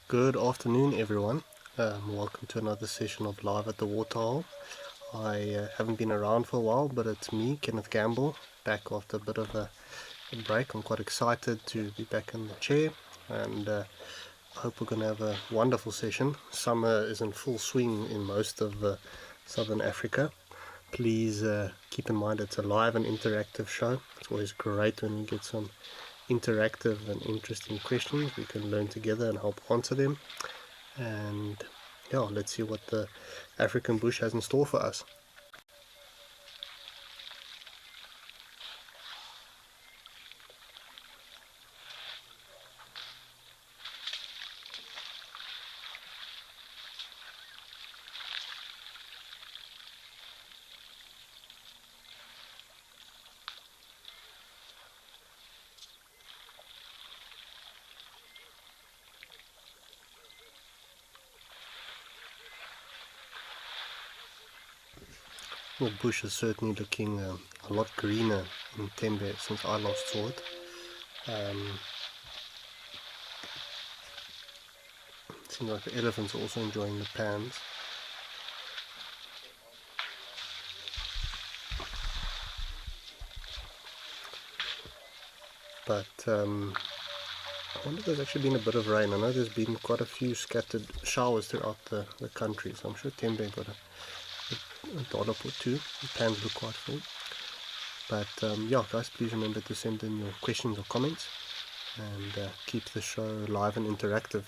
Good afternoon, everyone. Welcome to another session of Live at the Waterhole. I haven't been around for a while, but it's me, Kenneth Gamble, back after a bit of a break. I'm quite excited to be back in the chair, and I hope we're going to have a wonderful session. Summer is in full swing in most of Southern Africa. Please keep in mind it's a live and interactive show. It's always great when you get some interactive and interesting questions. We can learn together and help answer them. And yeah, let's see what the African bush has in store for us. The bush is certainly looking a lot greener in Tembe since I last saw it. It seems like the elephants are also enjoying the pans. But I wonder if there's actually been a bit of rain. I know there's been quite a few scattered showers throughout the country, so I'm sure Tembe got a dollop or two. The pans look quite full. But yeah, guys, please remember to send in your questions or comments and keep the show live and interactive.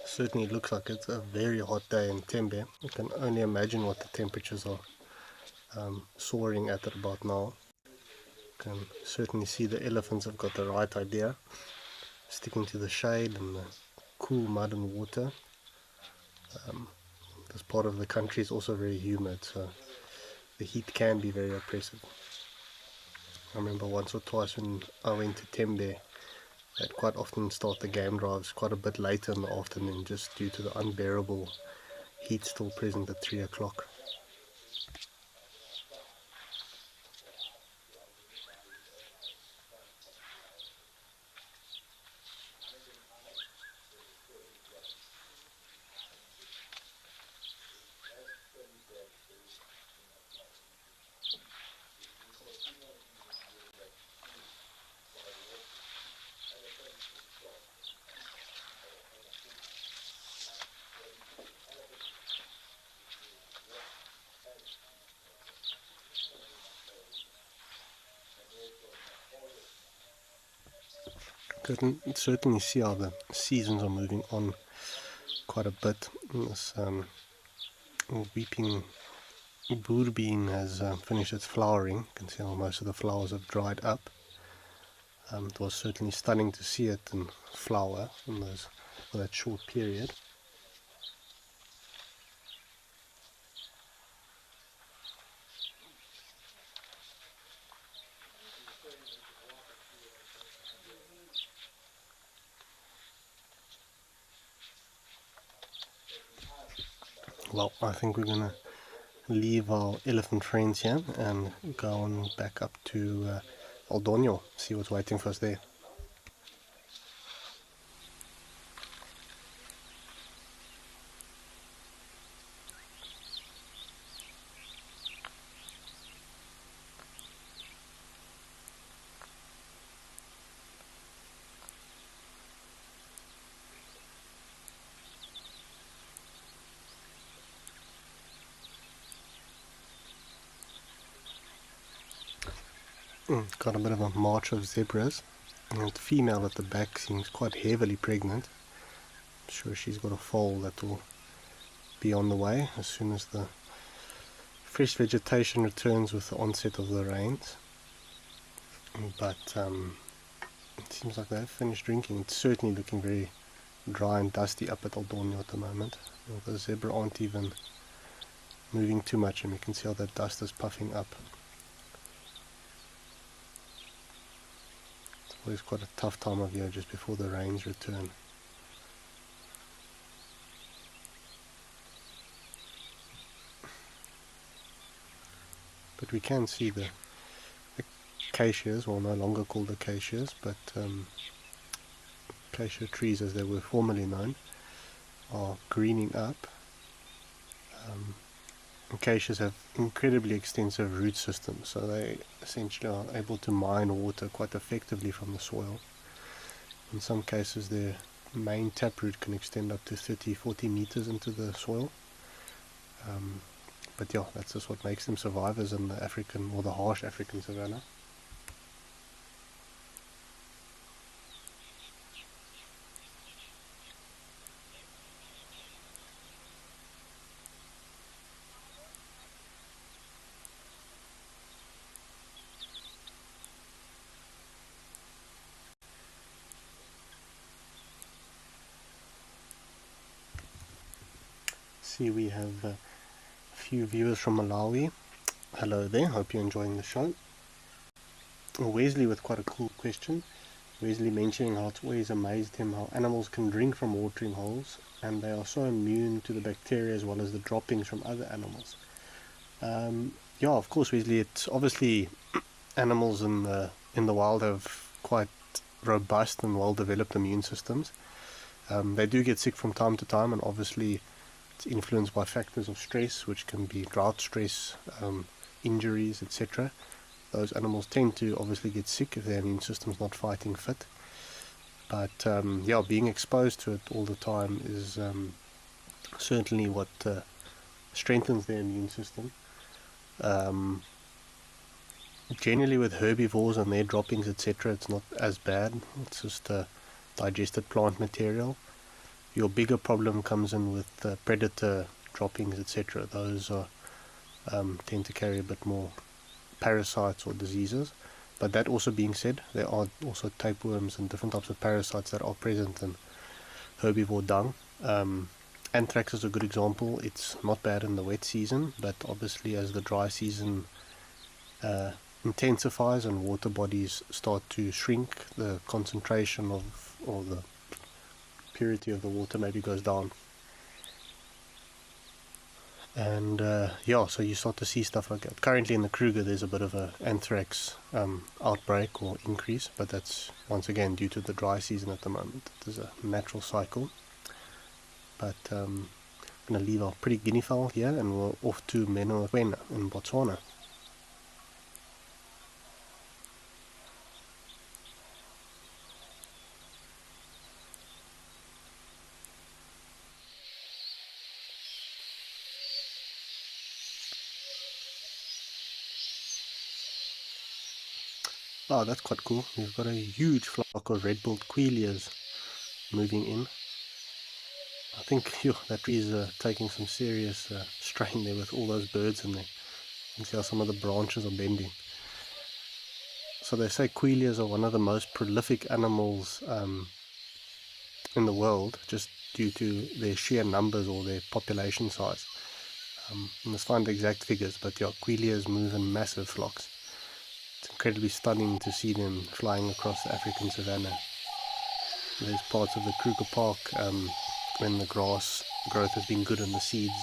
Certainly looks like it's a very hot day in Tembe. You can only imagine what the temperatures are soaring at about now. You can certainly see the elephants have got the right idea, sticking to the shade and the cool mud and water. This part of the country is also very humid, so the heat can be very oppressive. I remember once or twice when I went to Tembe, I'd quite often start the game drives quite a bit later in the afternoon just due to the unbearable heat still present at 3 o'clock. Can certainly see how the seasons are moving on quite a bit. This weeping boerbean has finished its flowering. You can see how most of the flowers have dried up. It was certainly stunning to see it in flower in for that short period. Well, I think we're going to leave our elephant friends here and go on back up to Aldonio, see what's waiting for us there. Got a bit of a march of zebras, and the female at the back seems quite heavily pregnant. I'm sure she's got a foal that will be on the way as soon as the fresh vegetation returns with the onset of the rains. But it seems like they've finished drinking. It's certainly looking very dry and dusty up at Aldornio at the moment. The zebra aren't even moving too much, and you can see how that dust is puffing up. It's always quite a tough time of year just before the rains return. But we can see the acacias, well, no longer called acacias, but acacia trees as they were formerly known, are greening up. Acacias have incredibly extensive root systems, so they essentially are able to mine water quite effectively from the soil. In some cases their main taproot can extend up to 30-40 meters into the soil. But yeah, that's just what makes them survivors in the African, or the harsh African savanna. See, we have a few viewers from Malawi. Hello there, hope you're enjoying the show. Wesley with quite a cool question. Wesley mentioning how it's always amazed him how animals can drink from watering holes, and they are so immune to the bacteria as well as the droppings from other animals. Yeah, of course, Wesley, it's obviously animals in the wild have quite robust and well-developed immune systems. They do get sick from time to time, and obviously it's influenced by factors of stress, which can be drought stress, injuries, etc. Those animals tend to obviously get sick if their immune system's not fighting fit. But yeah, being exposed to it all the time is certainly what strengthens their immune system. Generally with herbivores and their droppings, etc., it's not as bad. It's just digested plant material. Your bigger problem comes in with predator droppings, etc. Those are tend to carry a bit more parasites or diseases. But that also being said, there are also tapeworms and different types of parasites that are present in herbivore dung. Anthrax is a good example. It's not bad in the wet season, but obviously as the dry season intensifies and water bodies start to shrink, the concentration of, or the purity of the water maybe goes down. And yeah, so you start to see stuff like that. Currently in the Kruger there's a bit of a anthrax outbreak or increase, but that's once again due to the dry season at the moment. It is a natural cycle. But I'm going to leave our pretty guinea fowl here and we're off to Menokwena in Botswana. Oh, that's quite cool. We've got a huge flock of red-billed quailias moving in. I think that tree is taking some serious strain there with all those birds in there. You can see how some of the branches are bending. So they say quailias are one of the most prolific animals in the world, just due to their sheer numbers or their population size. I must find the exact figures, but yeah, quailias move in massive flocks. It's incredibly stunning to see them flying across the African savanna. There's parts of the Kruger Park when the grass growth has been good and the seeds,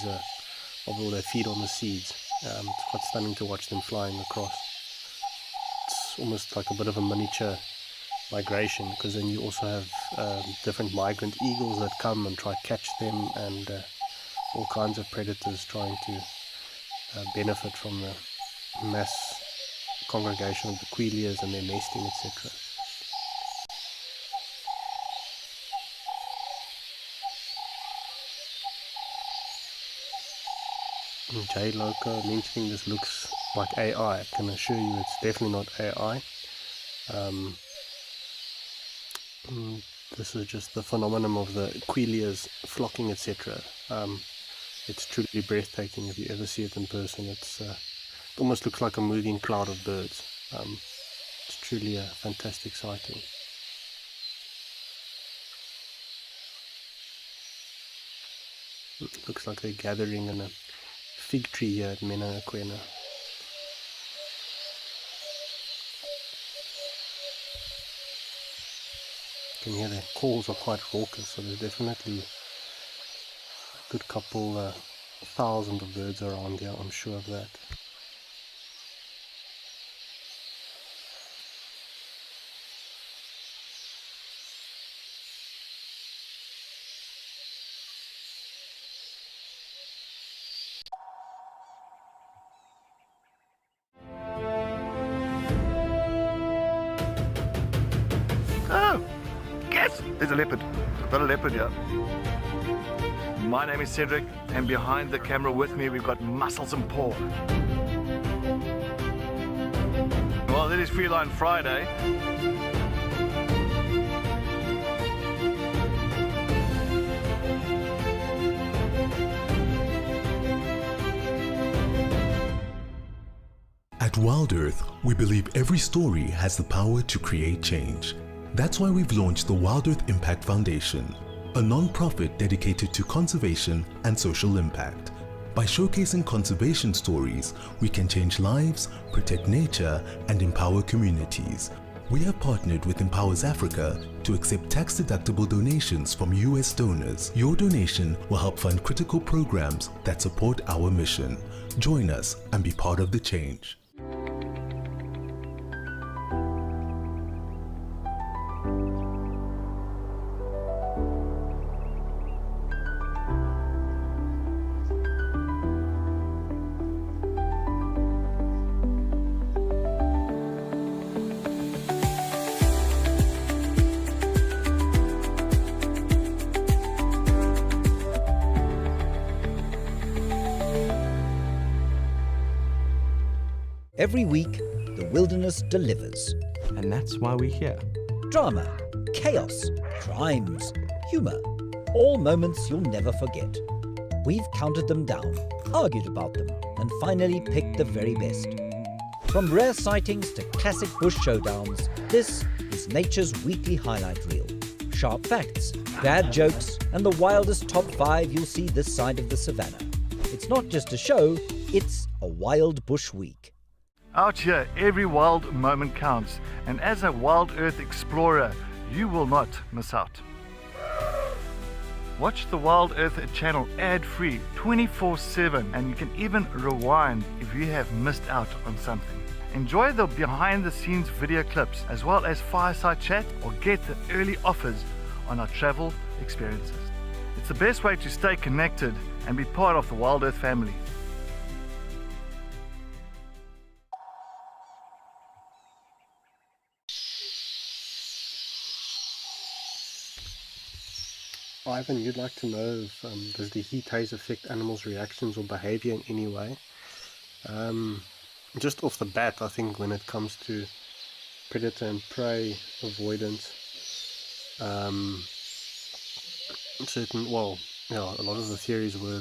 although they feed on the seeds. It's quite stunning to watch them flying across. It's almost like a bit of a miniature migration, because then you also have different migrant eagles that come and try to catch them, and all kinds of predators trying to benefit from the mass congregation of the quailias and their nesting, etc. Jay Loco mentioning this looks like AI. I can assure you it's definitely not AI. This is just the phenomenon of the quilias flocking, etc. It's truly breathtaking if you ever see it in person. It almost looks like a moving cloud of birds. It's truly a fantastic sighting. It looks like they're gathering in a fig tree here at Mena Aquena. You can hear their calls are quite raucous, so there's definitely a good couple thousand of birds around here, I'm sure of that. Oh, yes, there's a leopard. I've got a leopard here. My name is Cedric, and behind the camera with me we've got Muscles and Paw. Well, it is Feline Friday. At Wild Earth, we believe every story has the power to create change. That's why we've launched the Wild Earth Impact Foundation, a non-profit dedicated to conservation and social impact. By showcasing conservation stories, we can change lives, protect nature, and empower communities. We have partnered with Empowers Africa to accept tax-deductible donations from US donors. Your donation will help fund critical programs that support our mission. Join us and be part of the change. Every week, the wilderness delivers. And that's why we're here. Drama, chaos, crimes, humour. All moments you'll never forget. We've counted them down, argued about them, and finally picked the very best. From rare sightings to classic bush showdowns, this is nature's weekly highlight reel. Sharp facts, bad jokes, and the wildest top 5 you'll see this side of the savannah. It's not just a show, it's a wild bush week. Out here, every wild moment counts, and as a Wild Earth explorer, you will not miss out. Watch the Wild Earth channel ad-free 24/7, and you can even rewind if you have missed out on something. Enjoy the behind-the-scenes video clips as well as fireside chat, or get the early offers on our travel experiences. It's the best way to stay connected and be part of the Wild Earth family. Ivan, you'd like to know if does the heat haze affect animals' reactions or behavior in any way? Just off the bat, I think when it comes to predator and prey avoidance, a lot of the theories were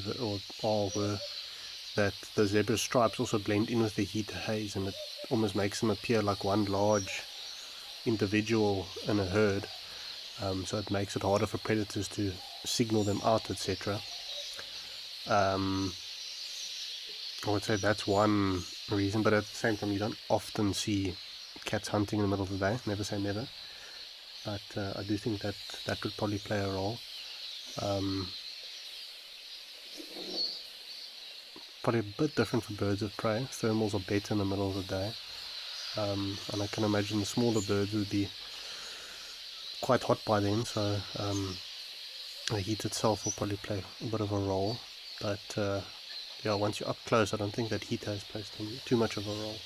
that the zebra stripes also blend in with the heat haze, and it almost makes them appear like one large individual in a herd. So it makes it harder for predators to signal them out, etc. I would say that's one reason, but at the same time you don't often see cats hunting in the middle of the day. Never say never, but I do think that that would probably play a role. Probably a bit different for birds of prey. Thermals are better in the middle of the day, and I can imagine the smaller birds would be quite hot by then, so the heat itself will probably play a bit of a role, but yeah, once you're up close, I don't think that heat has played too much of a role.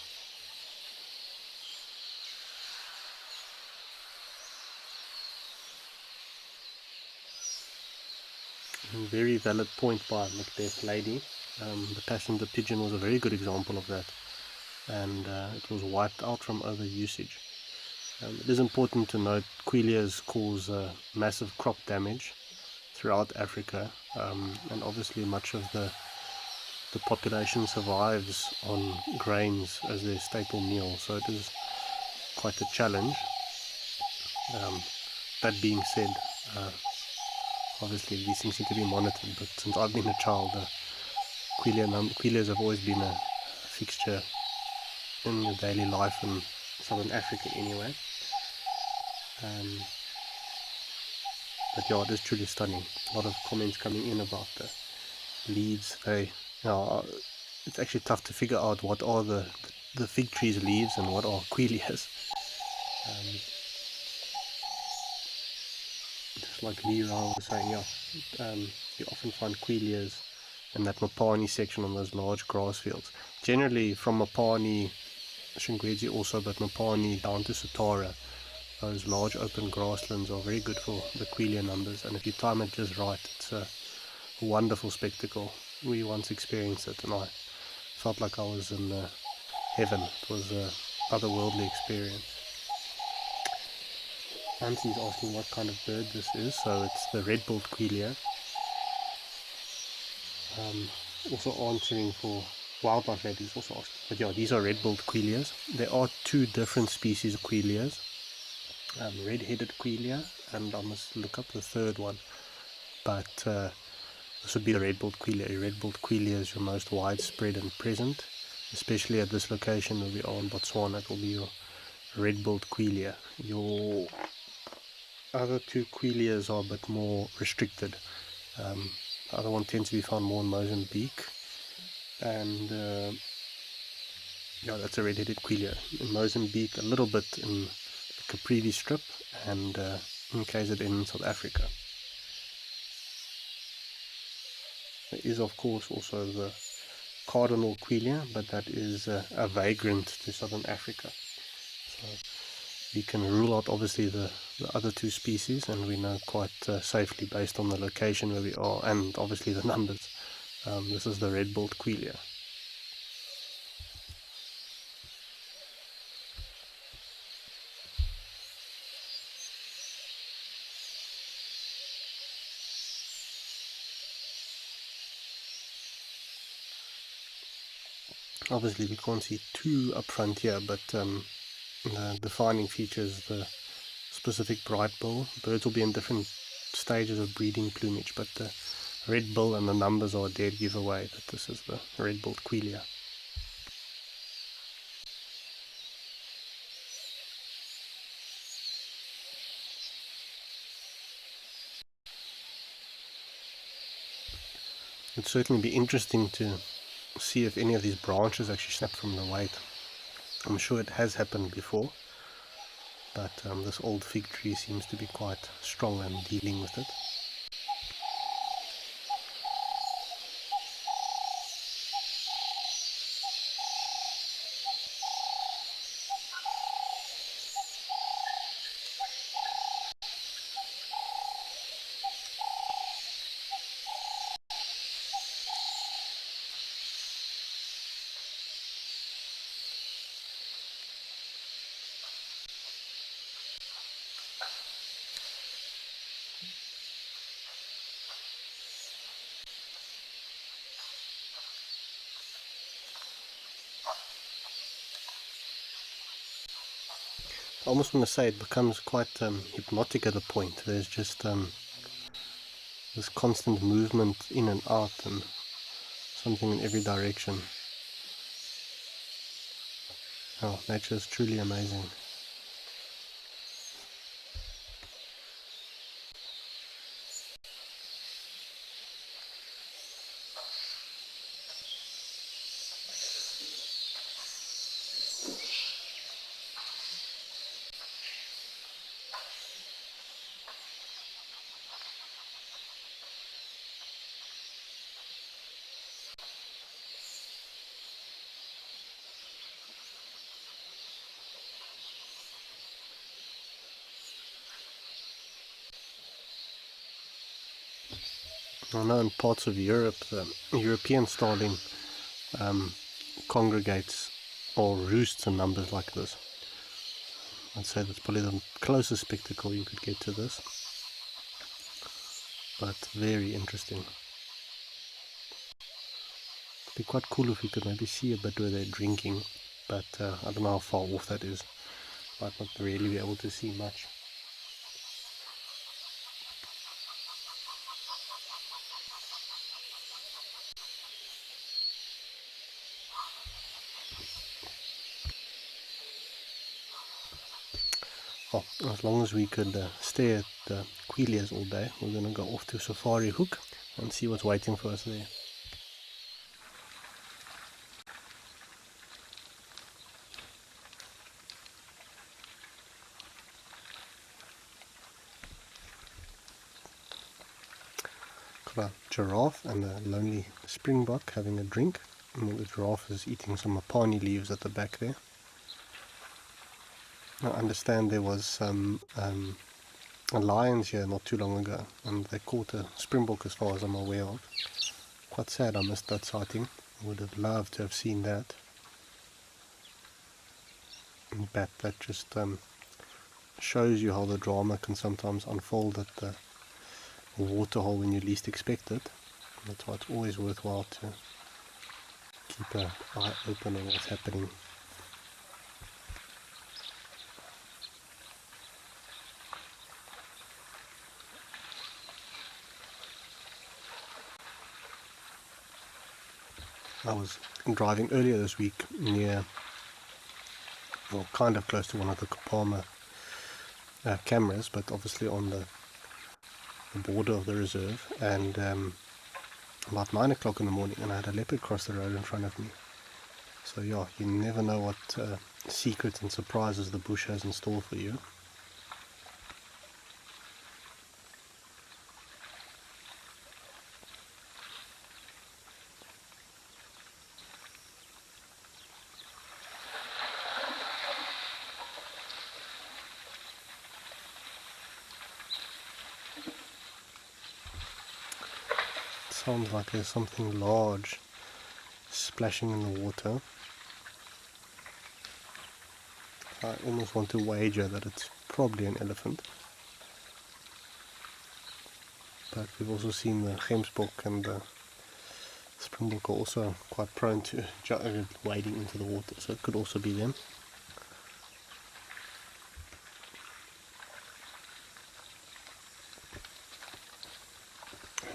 Very valid point by Macbeth Lady. The passenger pigeon was a very good example of that. and it was wiped out from overusage. It is important to note quellias cause massive crop damage throughout Africa, and obviously much of the population survives on grains as their staple meal, so it is quite a challenge. That being said, obviously these things need to be monitored, but since I've been a child, quellias have always been a fixture in your daily life in Southern Africa anyway. But yeah, it is truly stunning. A lot of comments coming in about the leaves. It's actually tough to figure out what are the fig tree's leaves and what are quellias. Just like Leroy was saying, you often find quellias in that Mopani section on those large grass fields. Generally from Mopani, Shingwedzi also, but Mopani down to Satara, those large open grasslands are very good for the quellia numbers, and if you time it just right, it's a wonderful spectacle. We once experienced it and I felt like I was in heaven. It was a otherworldly experience. Anthony's asking what kind of bird this is, so it's the red-billed quellia. Also answering for wildlife ladies also asking, but yeah, these are red-billed quellias. There are two different species of quellias, red-headed quellia, and I must look up the third one, but this would be the red-billed quellia. A red-billed quellia is your most widespread and present, especially at this location where we are in Botswana. It will be your red-billed quellia. Your other two quellias are a bit more restricted. The other one tends to be found more in Mozambique, and yeah, that's a red-headed quellia. In Mozambique, a little bit in the Caprivi Strip, and in KZN in South Africa. There is of course also the cardinal quellia, but that is a vagrant to Southern Africa. So we can rule out obviously the other two species, and we know quite safely based on the location where we are and obviously the numbers. This is the red-billed quellia. Obviously we can't see too up front here, but the defining feature is the specific bright bill. Birds will be in different stages of breeding plumage, but the red bill and the numbers are a dead giveaway that this is the red-billed quellia. It'd certainly be interesting to see if any of these branches actually snap from the weight. I'm sure it has happened before, but this old fig tree seems to be quite strong in dealing with it. I almost want to say it becomes quite hypnotic at a point. There's just this constant movement in and out and something in every direction. Oh, nature is truly amazing. I know in parts of Europe, the European starling congregates or roosts in numbers like this. I'd say that's probably the closest spectacle you could get to this, but very interesting. It'd be quite cool if you could maybe see a bit where they're drinking, but I don't know how far off that is. Might not really be able to see much. Well, as long as we could stay at the Quilias all day, we're going to go off to Safari Hook and see what's waiting for us there. Got a giraffe and a lonely springbok having a drink, and the giraffe is eating some mapani leaves at the back there. I understand there was some lions here not too long ago, and they caught a springbok as far as I'm aware of. Quite sad I missed that sighting. Would have loved to have seen that. But that just shows you how the drama can sometimes unfold at the waterhole when you least expect it. That's why it's always worthwhile to keep an eye open on what's happening. I was driving earlier this week near, well, kind of close to one of the Kapama cameras, but obviously on the border of the reserve, and about 9 o'clock in the morning, and I had a leopard cross the road in front of me. So yeah, you never know what secrets and surprises the bush has in store for you. Sounds like there's something large splashing in the water. I almost want to wager that it's probably an elephant. But we've also seen the gemsbok and the springbok are also quite prone to wading into the water, so it could also be them.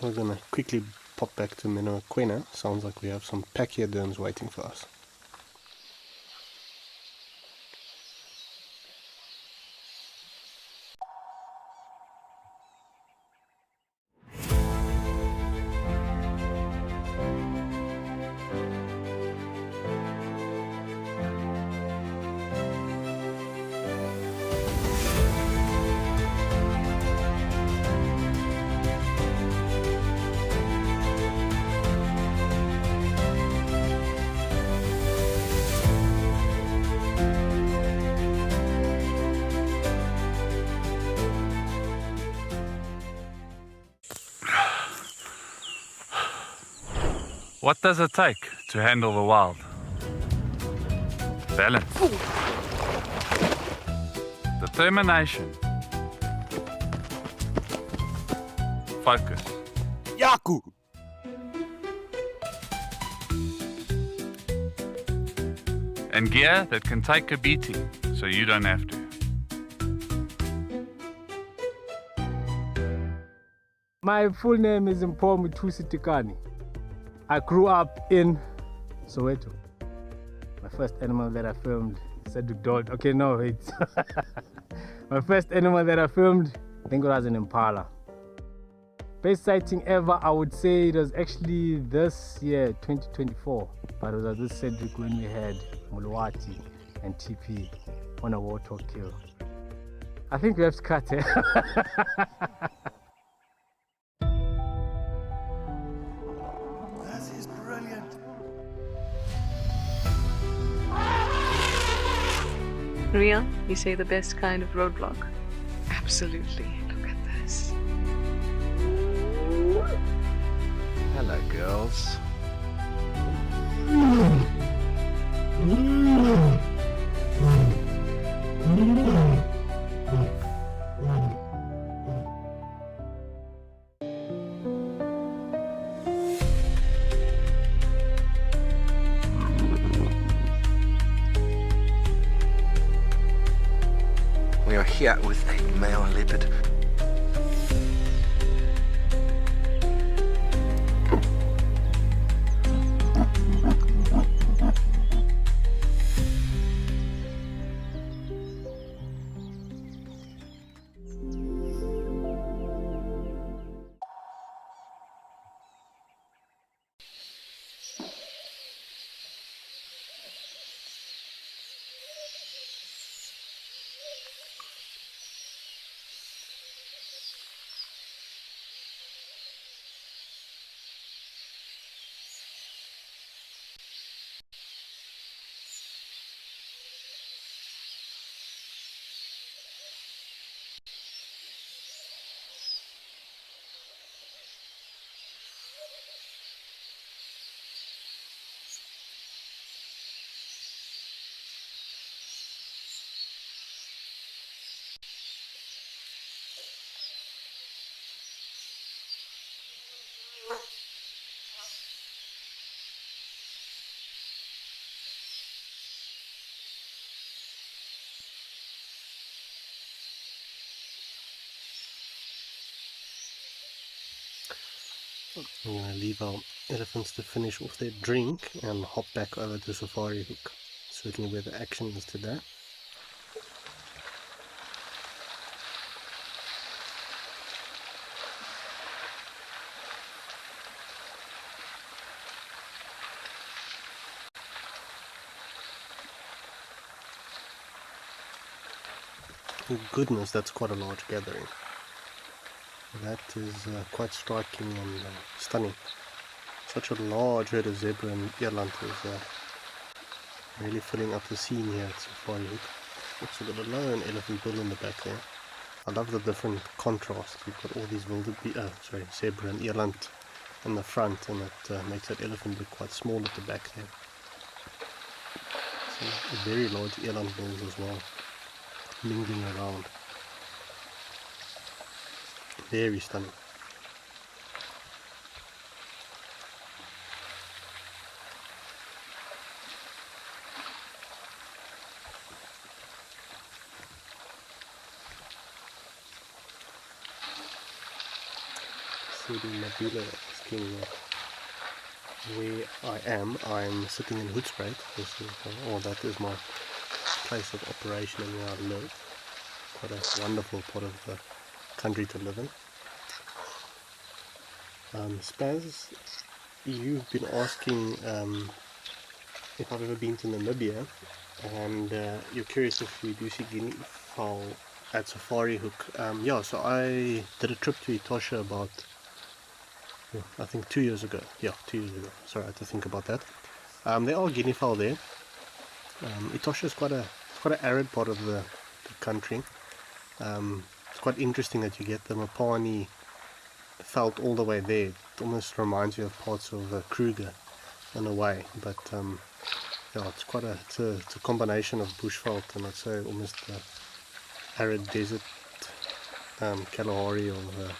We're going to quickly pop back to Menoaquena. Sounds like we have some pachyderms waiting for us. What does it take to handle the wild? Balance. Determination. Focus. Yaku! And gear that can take a beating so you don't have to. My full name is Mpho Tikani. I grew up in Soweto. My first animal that I filmed said dog. Okay, no, wait. My first animal that I filmed, I think it was an impala. Best sighting ever, I would say it was actually this year, 2024. But it was this Cedric when we had Mulwati and TP on a warthog kill. I think we have to cut it. Ria, you say the best kind of roadblock? Absolutely. Look at this. Hello, girls. here with a male leopard. I'm going to leave our elephants to finish off their drink and hop back over to Safari Hook. Certainly where the action is today. Oh goodness, that's quite a large gathering. That is quite striking and stunning. Such a large herd of zebra and eland is really filling up the scene here at Safari Hook. Also got a lone elephant bull in the back there. I love the different contrast. You've got all these zebra and eland in the front, and it makes that elephant look quite small at the back there. So very large eland bulls as well, mingling around. Very stunning. Nabila asking where I am. I'm sitting in Hoedspruit. That is my place of operation and where I live. Quite a wonderful part of the country to live in. Spaz, you've been asking if I've ever been to Namibia, and you're curious if we do see guinea fowl at Safari Hook. Yeah, so I did a trip to Etosha about, I think 2 years ago. Yeah, 2 years ago. Sorry, I had to think about that. There are guinea fowl there. Etosha is quite an arid part of the country. It's quite interesting that you get the Mopani felt all the way there. It almost reminds you of parts of Kruger in a way, but yeah, it's a combination of bushveld and I'd say almost arid desert Kalahari of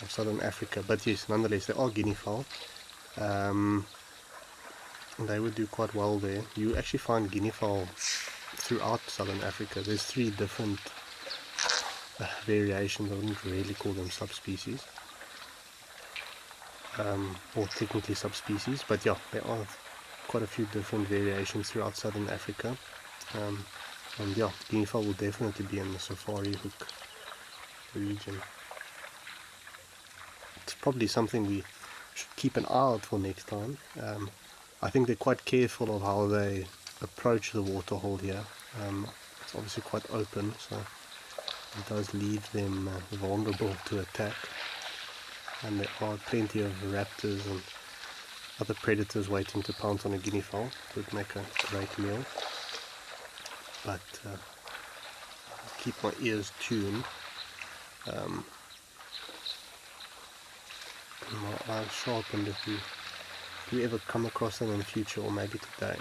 southern Africa. But yes, nonetheless, there are guinea fowl. They would do quite well there. You actually find guinea fowl throughout southern Africa. There's 3 different variations. I wouldn't really call them subspecies, or technically subspecies, but yeah, there are quite a few different variations throughout southern Africa. And yeah, guinea fowl will definitely be in the Safari Hook region. It's probably something we should keep an eye out for next time. I think they're quite careful of how they approach the waterhole here. It's obviously quite open, so it does leave them vulnerable to attack. And there are plenty of raptors and other predators waiting to pounce on a guinea fowl. It would make a great meal. But I'll keep my ears tuned. My eyes sharpened if you ever come across them in the future, or maybe today.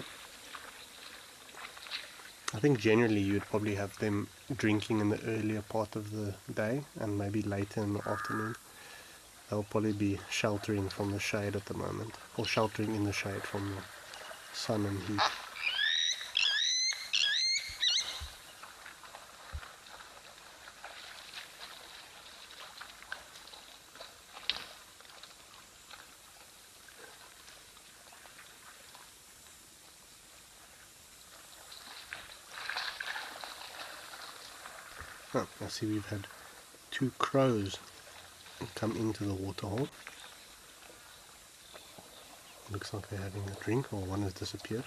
I think generally you'd probably have them drinking in the earlier part of the day and maybe later in the afternoon. They'll probably be sheltering from the shade at the moment, or sheltering in the shade from the sun and heat. Oh, I see we've had 2 crows come into the waterhole. Looks like they're having a drink, or one has disappeared.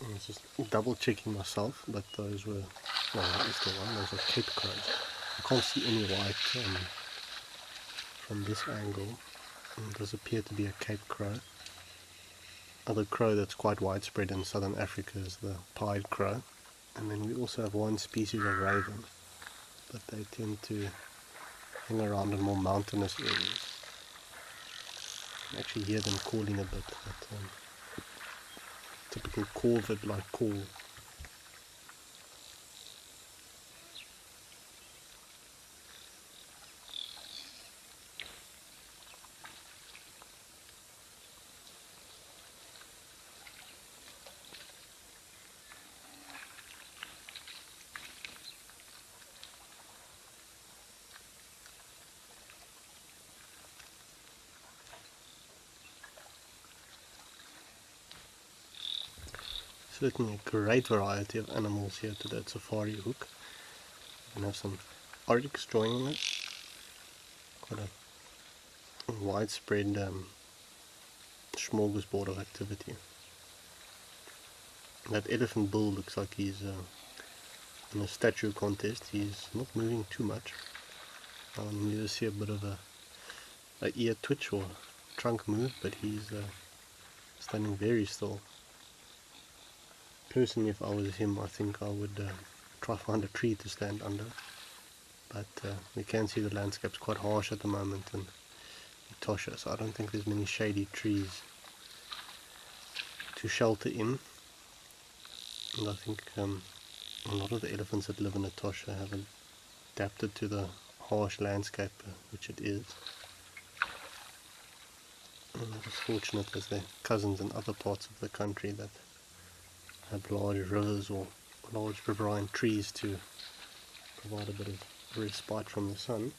I was just double checking myself, but those were, well, that is the one, those are Cape crows. I can't see any white from this angle. It does appear to be a Cape crow. Other crow that's quite widespread in southern Africa is the pied crow. And then we also have one species of raven, but they tend to hang around in more mountainous areas. You can actually hear them calling a bit, but typical corvid-like call. Certainly a great variety of animals here to that safari hook. You can have some oryx joining it. Quite a widespread smorgasbord of activity. That elephant bull looks like he's in a statue contest. He's not moving too much. You just see a bit of a ear twitch or trunk move, but he's standing very still. Personally, if I was him, I think I would try find a tree to stand under. But we can see the landscape's quite harsh at the moment in Etosha, so I don't think there's many shady trees to shelter in. And I think a lot of the elephants that live in Etosha have adapted to the harsh landscape which it is. And that is fortunate as their cousins in other parts of the country that have large rivers or large riverine trees to provide a bit of respite from the sun.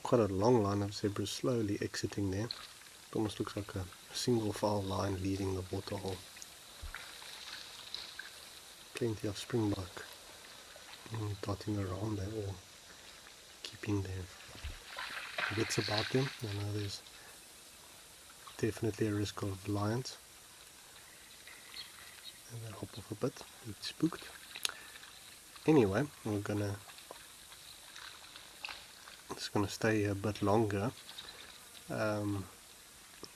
Quite a long line of zebras slowly exiting there. It almost looks like a single file line leaving the waterhole. Plenty of springbok dotting around there, all keeping their wits about them. I know there's definitely a risk of lions. And they hop off a bit, get spooked. Anyway, we're just gonna stay a bit longer.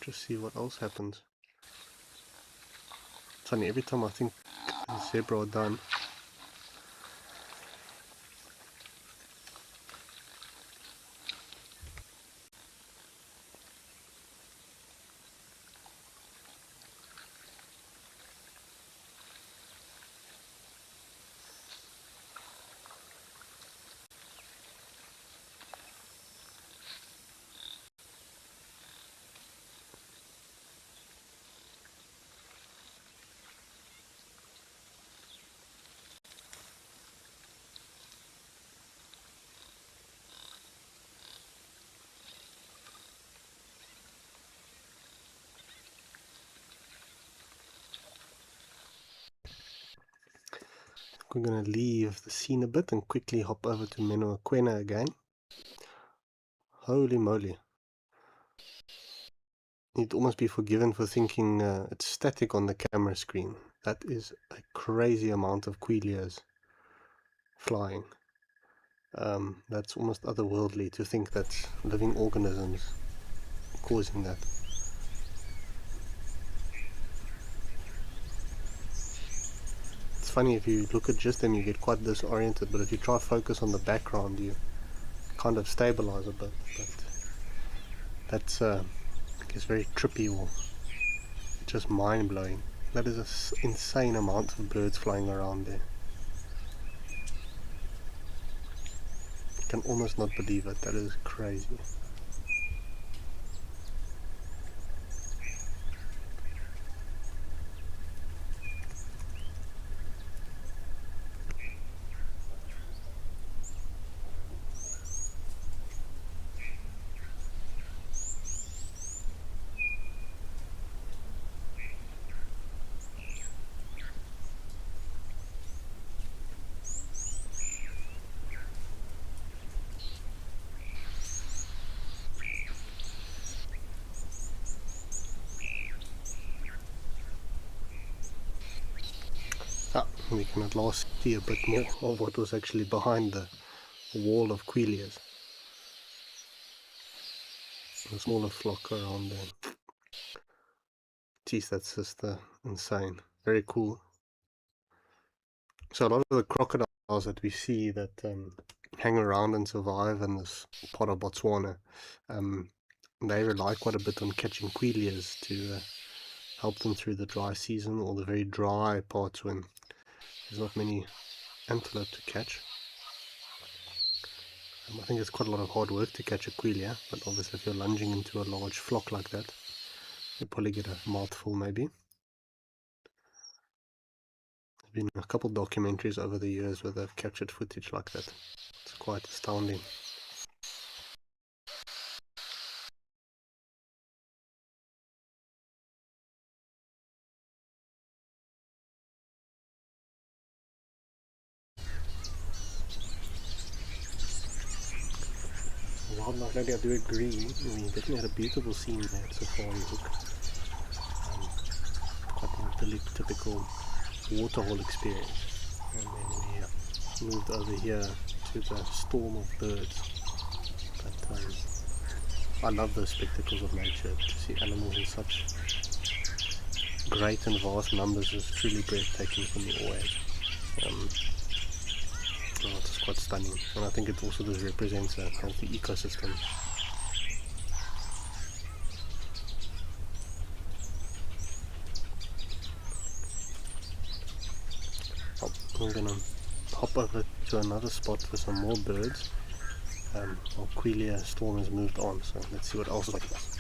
Just see what else happens. It's funny, every time I think the zebra are done, we're going to leave the scene a bit and quickly hop over to Menuaquena again. Holy moly. You'd almost be forgiven for thinking it's static on the camera screen. That is a crazy amount of quilias flying. That's almost otherworldly to think that's living organisms causing that. It's funny, if you look at just them you get quite disoriented, but if you try to focus on the background you kind of stabilize a bit. But that's I guess very trippy or just mind-blowing. That is an insane amount of birds flying around there. I can almost not believe it. That is crazy. We can at last see a bit more of what was actually behind the wall of quilias. A smaller flock around there. Jeez, that's just insane. Very cool. So a lot of the crocodiles that we see that hang around and survive in this part of Botswana, they rely quite a bit on catching quilias to help them through the dry season or the very dry parts when there's not many antelope to catch. I think it's quite a lot of hard work to catch a quilia, but obviously if you're lunging into a large flock like that, you'll probably get a mouthful maybe. There's been a couple documentaries over the years where they've captured footage like that. It's quite astounding. Wildlife lady, I do agree. We definitely had a beautiful scene there at Safari Hook. Quite a really typical waterhole experience. And then we moved over here to the storm of birds. But I love those spectacles of nature. To see animals in such great and vast numbers is truly breathtaking for me always. It's quite stunning, and I think it also just represents a healthy ecosystem. I'm gonna hop over to another spot for some more birds. Our quilia storm has moved on, so let's see what else is like this.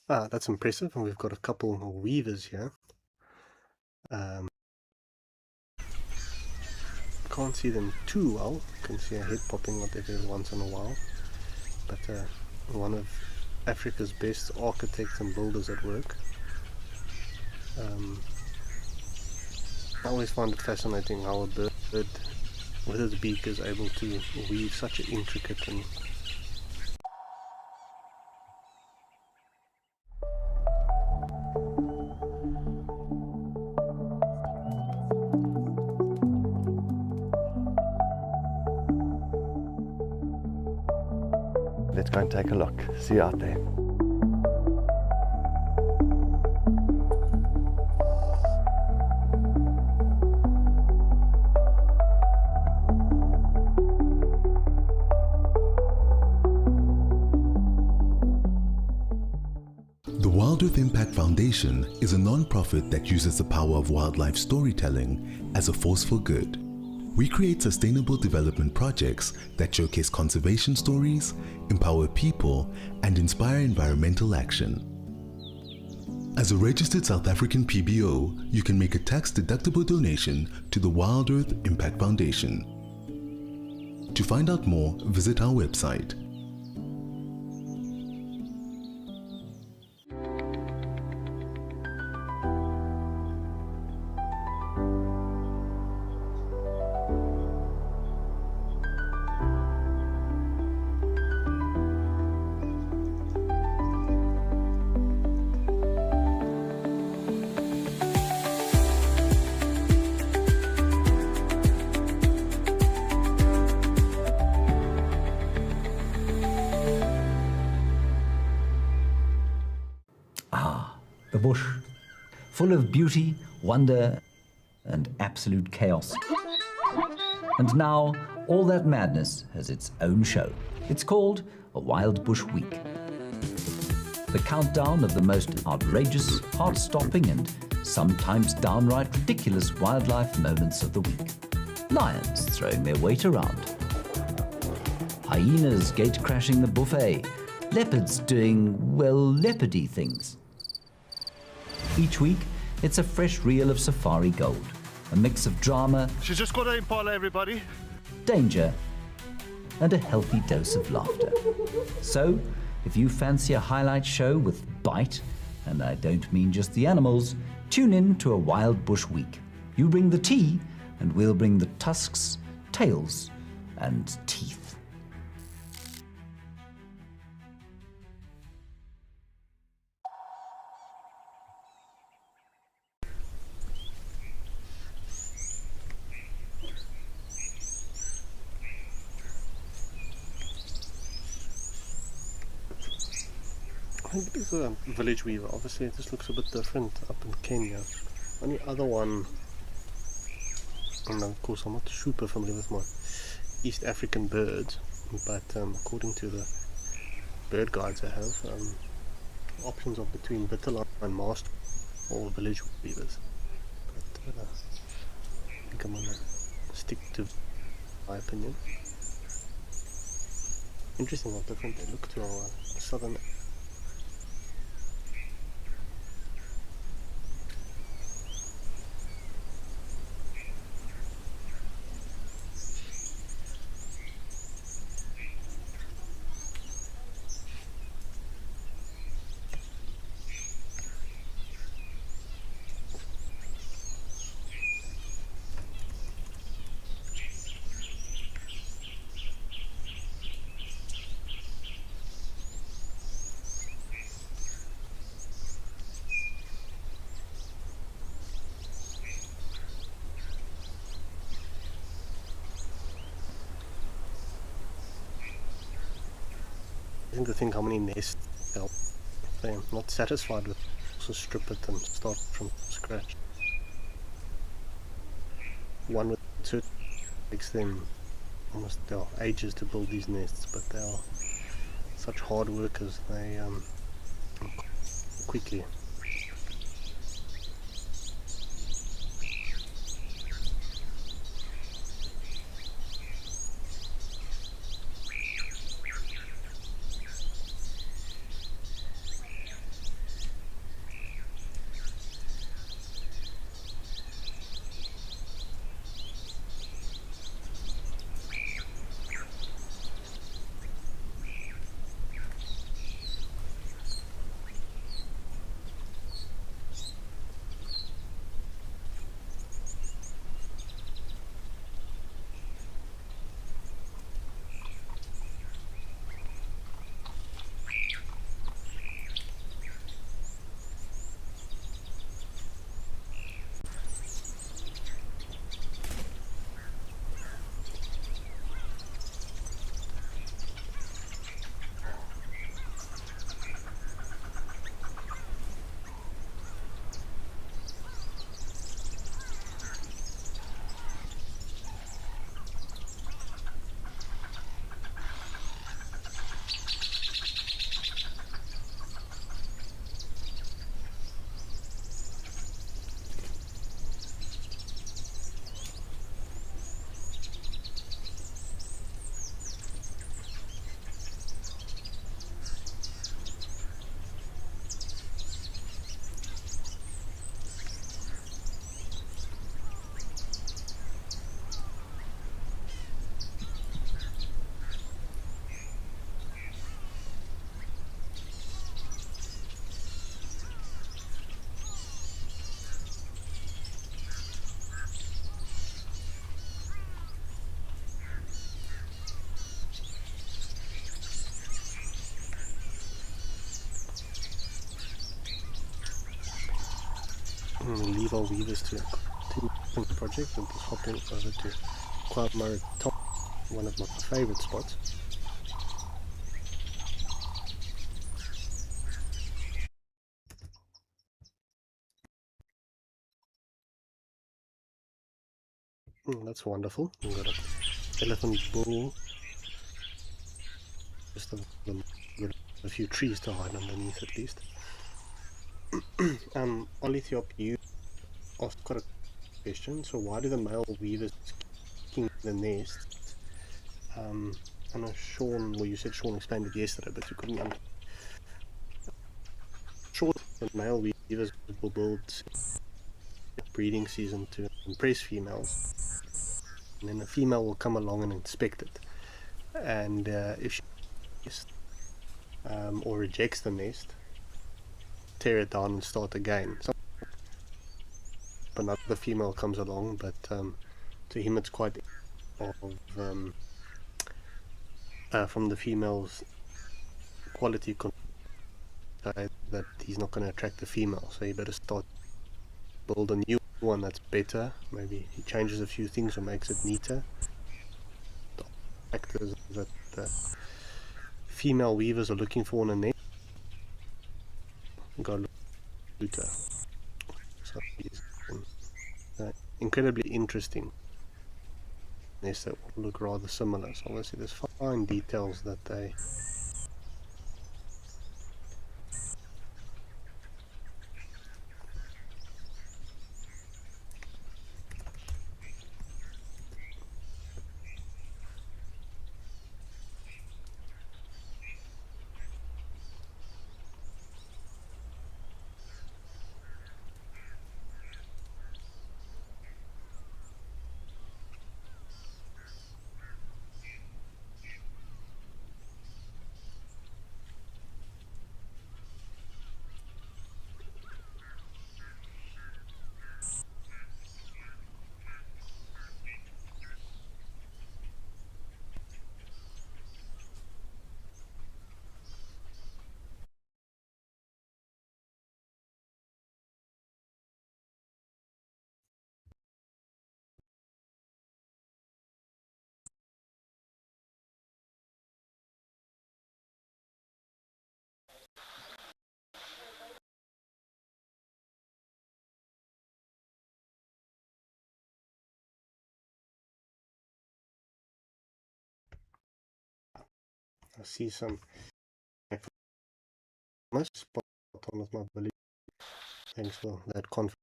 That's impressive, and we've got a couple of weavers here. Can't see them too well. You can see a head popping out every once in a while. But one of Africa's best architects and builders at work. I always find it fascinating how a bird with its beak is able to weave such an intricate and Let's go and take a look. See you out there. The Wild Earth Impact Foundation is a non-profit that uses the power of wildlife storytelling as a force for good. We create sustainable development projects that showcase conservation stories, empower people, and inspire environmental action. As a registered South African PBO, you can make a tax-deductible donation to the Wild Earth Impact Foundation. To find out more, visit our website. The bush, full of beauty, wonder, and absolute chaos. And now, all that madness has its own show. It's called a Wild Bush Week. The countdown of the most outrageous, heart-stopping, and sometimes downright ridiculous wildlife moments of the week. Lions throwing their weight around. Hyenas gate-crashing the buffet. Leopards doing, well, leopardy things. Each week, it's a fresh reel of safari gold. A mix of drama, She's just got an impala, everybody. danger, and a healthy dose of laughter. So, if you fancy a highlight show with bite, and I don't mean just the animals, tune in to a Wild Bush Week. You bring the tea, and we'll bring the tusks, tails, and teeth. I think it is a village weaver. Obviously this looks a bit different up in Kenya. Only other one, and of course I'm not super familiar with my East African birds, but according to the bird guides I have, options are between bitterline and master or village weavers. But I think I'm gonna stick to my opinion. Interesting how different they look to our southern. To think how many nests they're not satisfied with, so strip it and start from scratch. One with two takes them almost ages to build these nests, but they are such hard workers. They quickly. leave our weavers to continue the project and just hopping over to Quagmire Top, one of my favorite spots. That's wonderful. We've got an elephant bull. Just a few trees to hide underneath at least. Olithiop, you asked quite a question. So why do the male weavers keep the nest? I know Sean, well, you said Sean explained it yesterday, but you couldn't Sure, the male weavers will build breeding season to impress females, and then a female will come along and inspect it, and if she or rejects the nest, tear it down and start again. So another female comes along, but to him it's quite from the female's quality that he's not going to attract the female, so you better start build a new one that's better. Maybe he changes a few things or makes it neater. The factors that the female weavers are looking for in a net, go look at. So it's incredibly interesting. Nests that will look rather similar. So obviously there's fine details that they I see some spot on with my belief. Thanks for that confidence.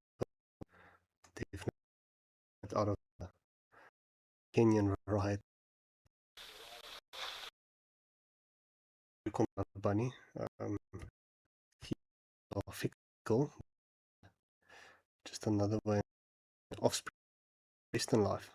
Definitely out of the Kenyan right. Bunny. He are fickle. Just another way of offspring in life.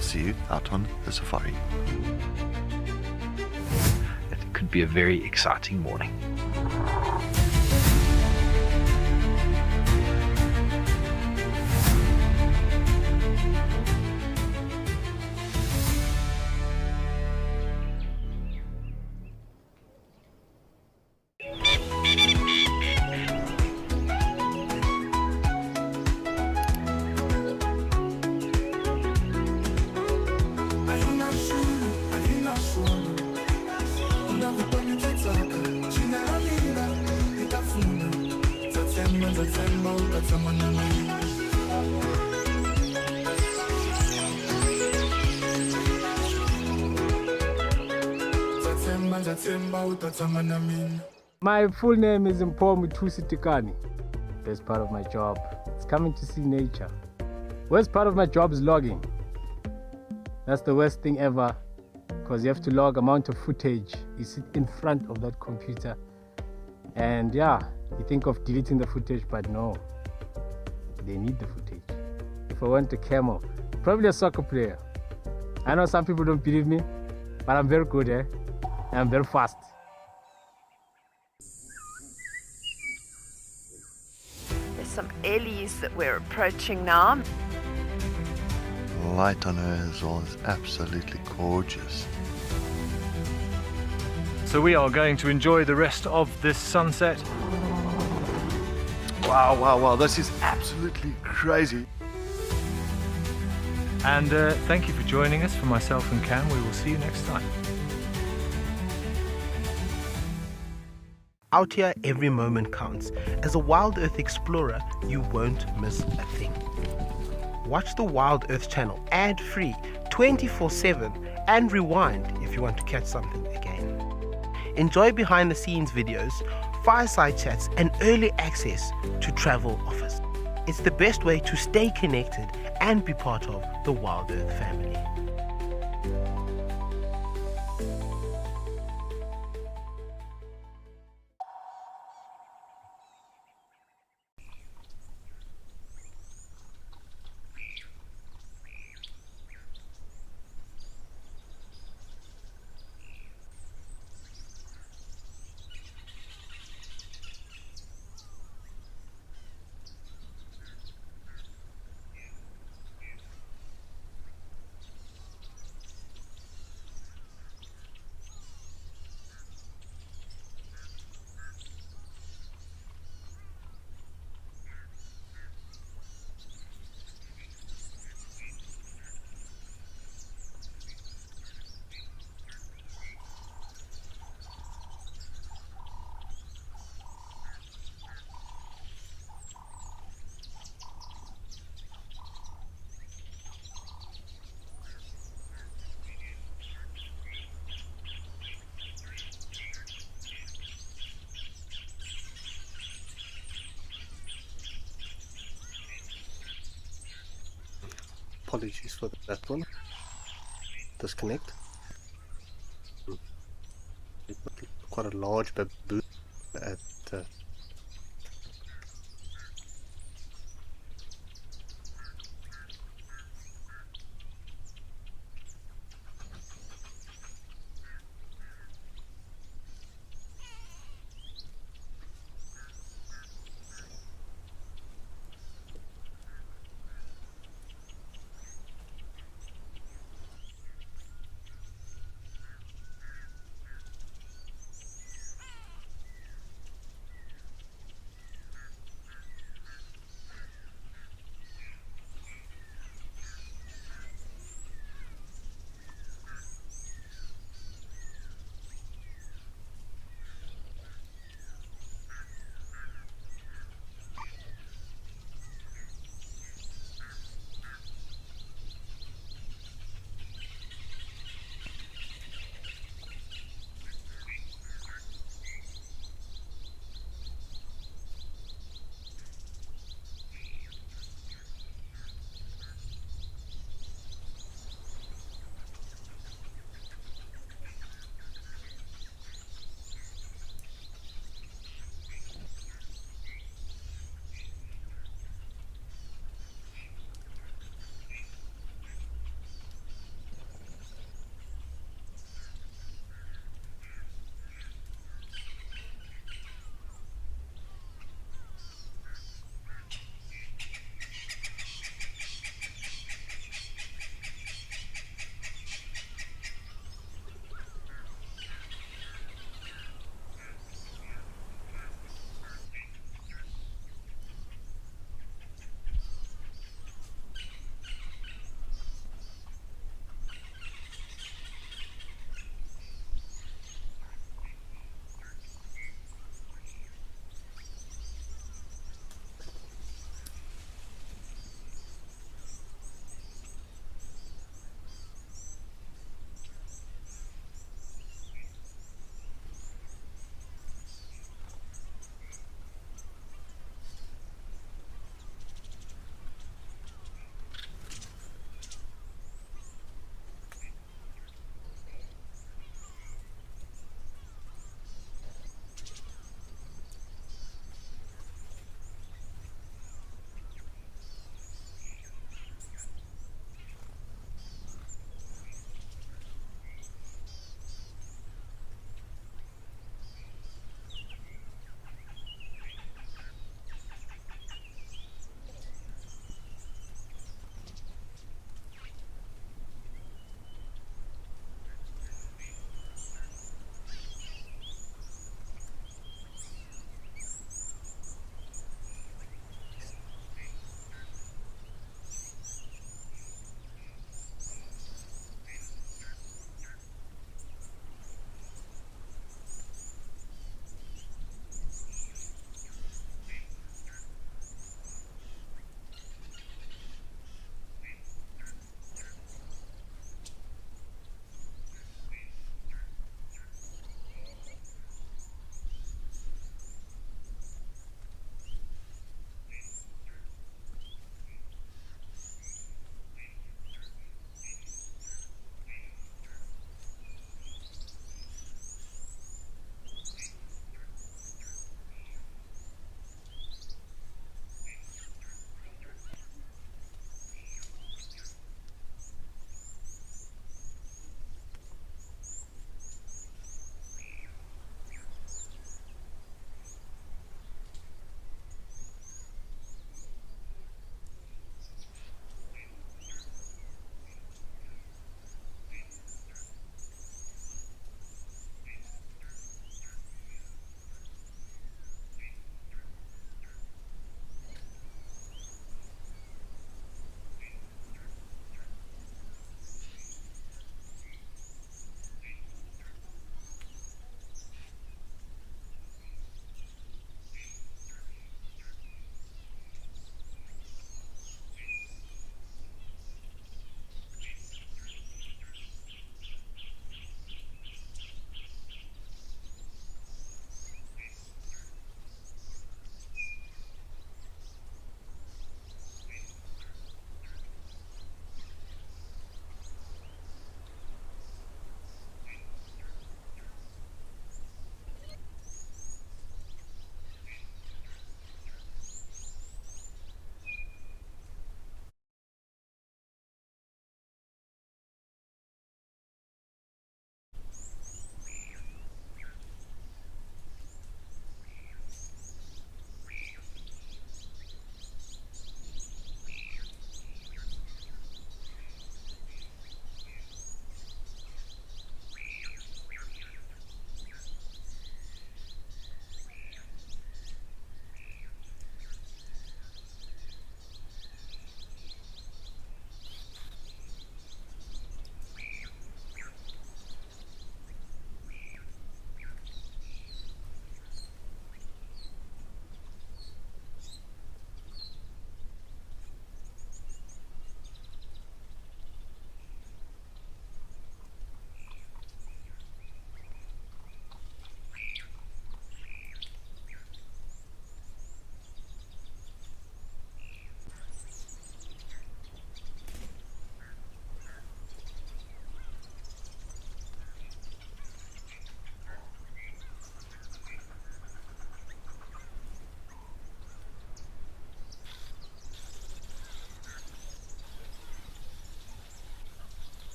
See you out on the safari. It could be a very exciting morning. My full name is Emojis. Best part of my job It's coming to see nature. Worst part of my job is logging. That's the worst thing ever, because you have to log amount of footage. You sit in front of that computer and yeah, you think of deleting the footage, but no, they need the footage. If I want a camel, probably a soccer player. I know some people don't believe me, but I'm very good, I'm very fast. There's some ellies that we're approaching now. The light on her as well is absolutely gorgeous. So we are going to enjoy the rest of this sunset. Wow, wow, wow, this is absolutely crazy. And thank you for joining us. For myself and Cam, we will see you next time. Out here, every moment counts. As a Wild Earth explorer, you won't miss a thing. Watch the Wild Earth channel ad-free 24/7 and rewind if you want to catch something again. Enjoy behind the scenes videos, fireside chats and early access to travel offers. It's the best way to stay connected and be part of the Wild Earth family. Apologies for that one. Disconnect. Quite a large baboon at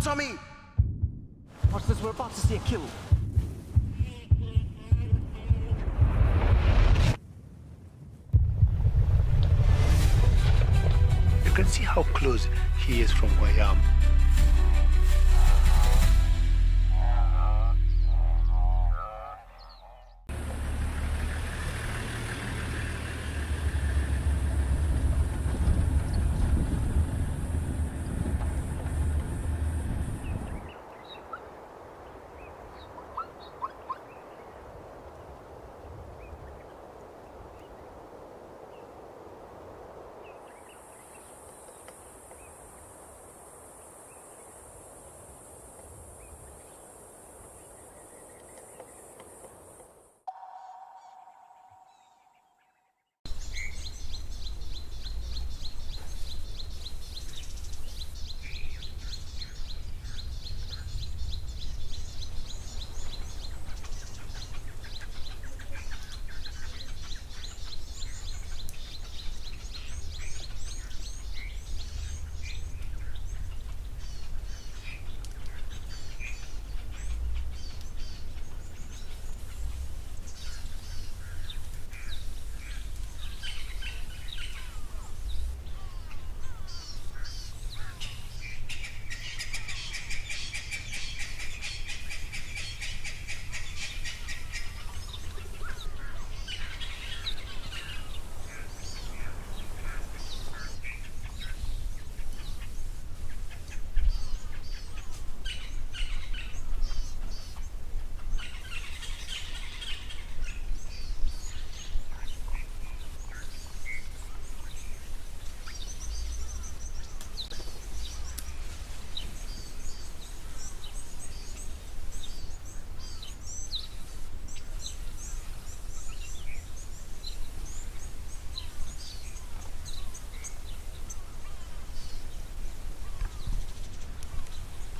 on me! Watch this, we're about to see a kill. You can see how close he is from where I am.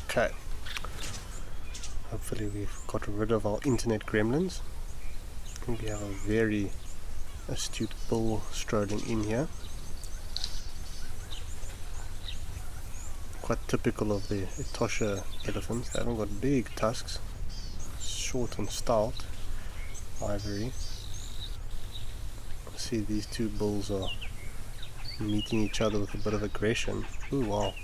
Okay, hopefully we've got rid of our internet gremlins. And we have a very astute bull strolling in here. Quite typical of the Etosha elephants. They haven't got big tusks, short and stout, ivory. See, these two bulls are meeting each other with a bit of aggression. Ooh, wow.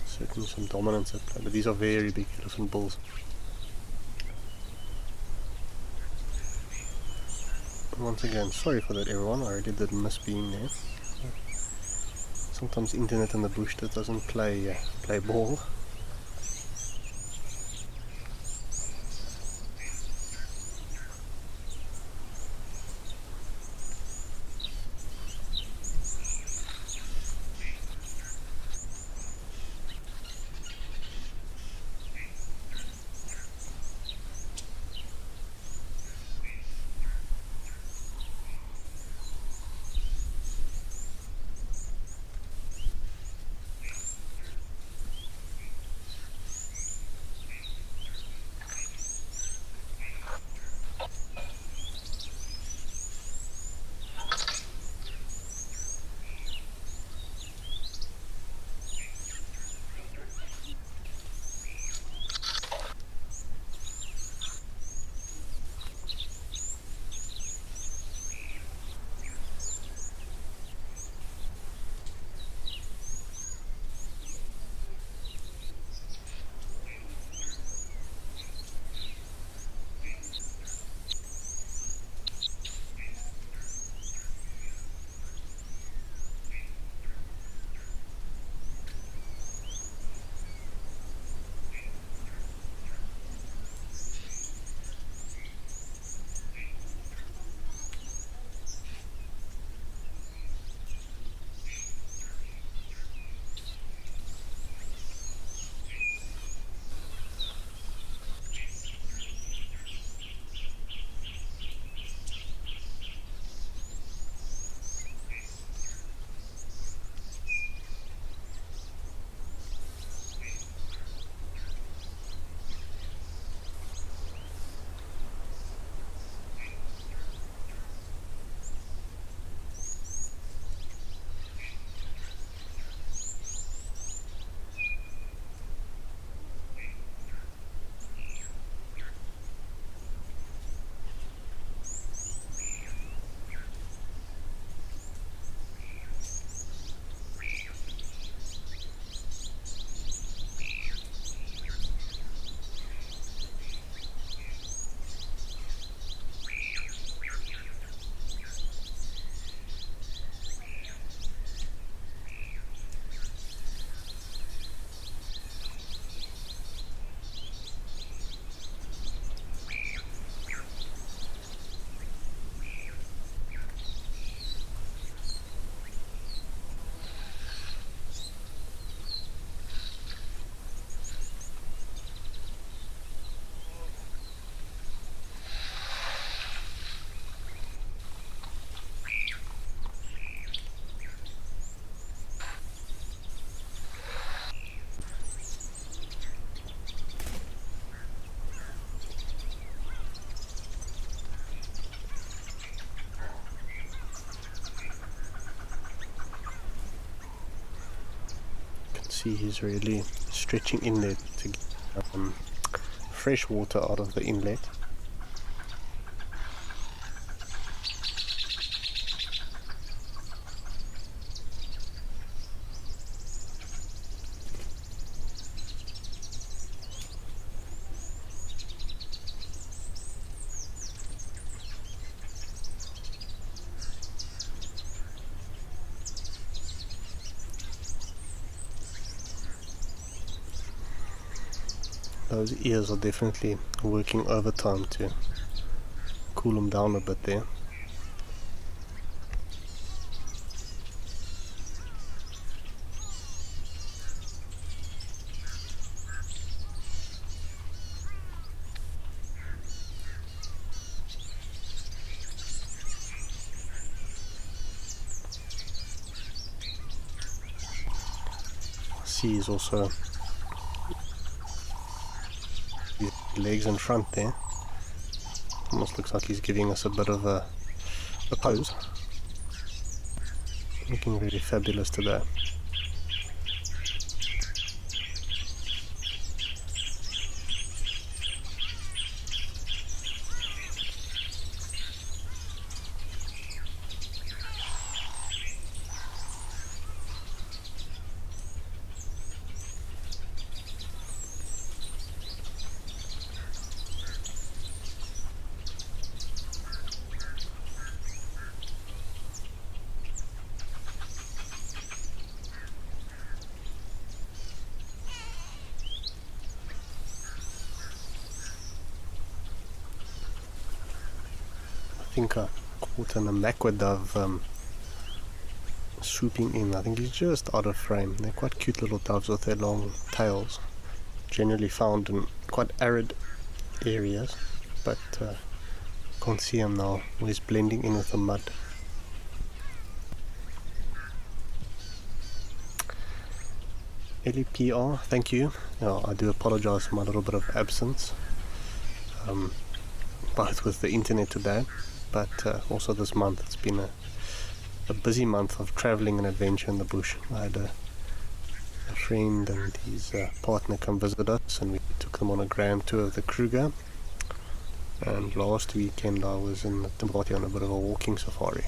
Certainly some dominance at play, but these are very big elephant bulls. Once again, sorry for that everyone, I already did miss being there. Sometimes internet in the bush that doesn't play ball. See, he's really stretching in there to get fresh water out of the inlet. Those ears are definitely working overtime to cool them down a bit there. See, is also legs in front there. Almost looks like he's giving us a bit of a pose. Looking really fabulous today. I think I caught an Amaqua dove swooping in. I think he's just out of frame. They're quite cute little doves with their long tails, generally found in quite arid areas, but can't see him now. He's blending in with the mud. LEPR, thank you. I do apologize for my little bit of absence, both with the internet today, but also this month. It's been a busy month of traveling and adventure in the bush. I had a friend and his partner come visit us, and we took them on a grand tour of the Kruger. And last weekend I was in the Timbuktu on a bit of a walking safari.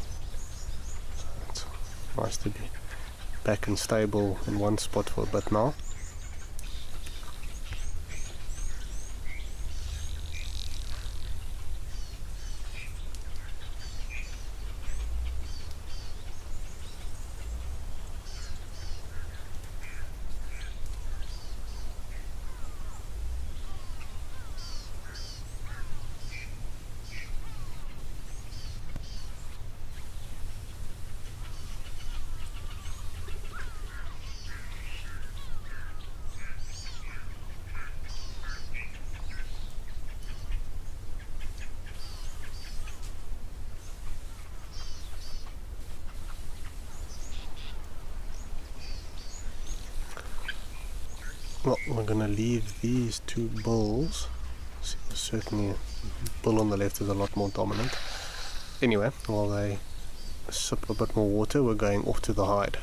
So it's nice to be back and stable in one spot for a bit now. Well, we're going to leave these two bulls. See, certainly the bull on the left is a lot more dominant. Anyway, while they sip a bit more water, we're going off to the hide.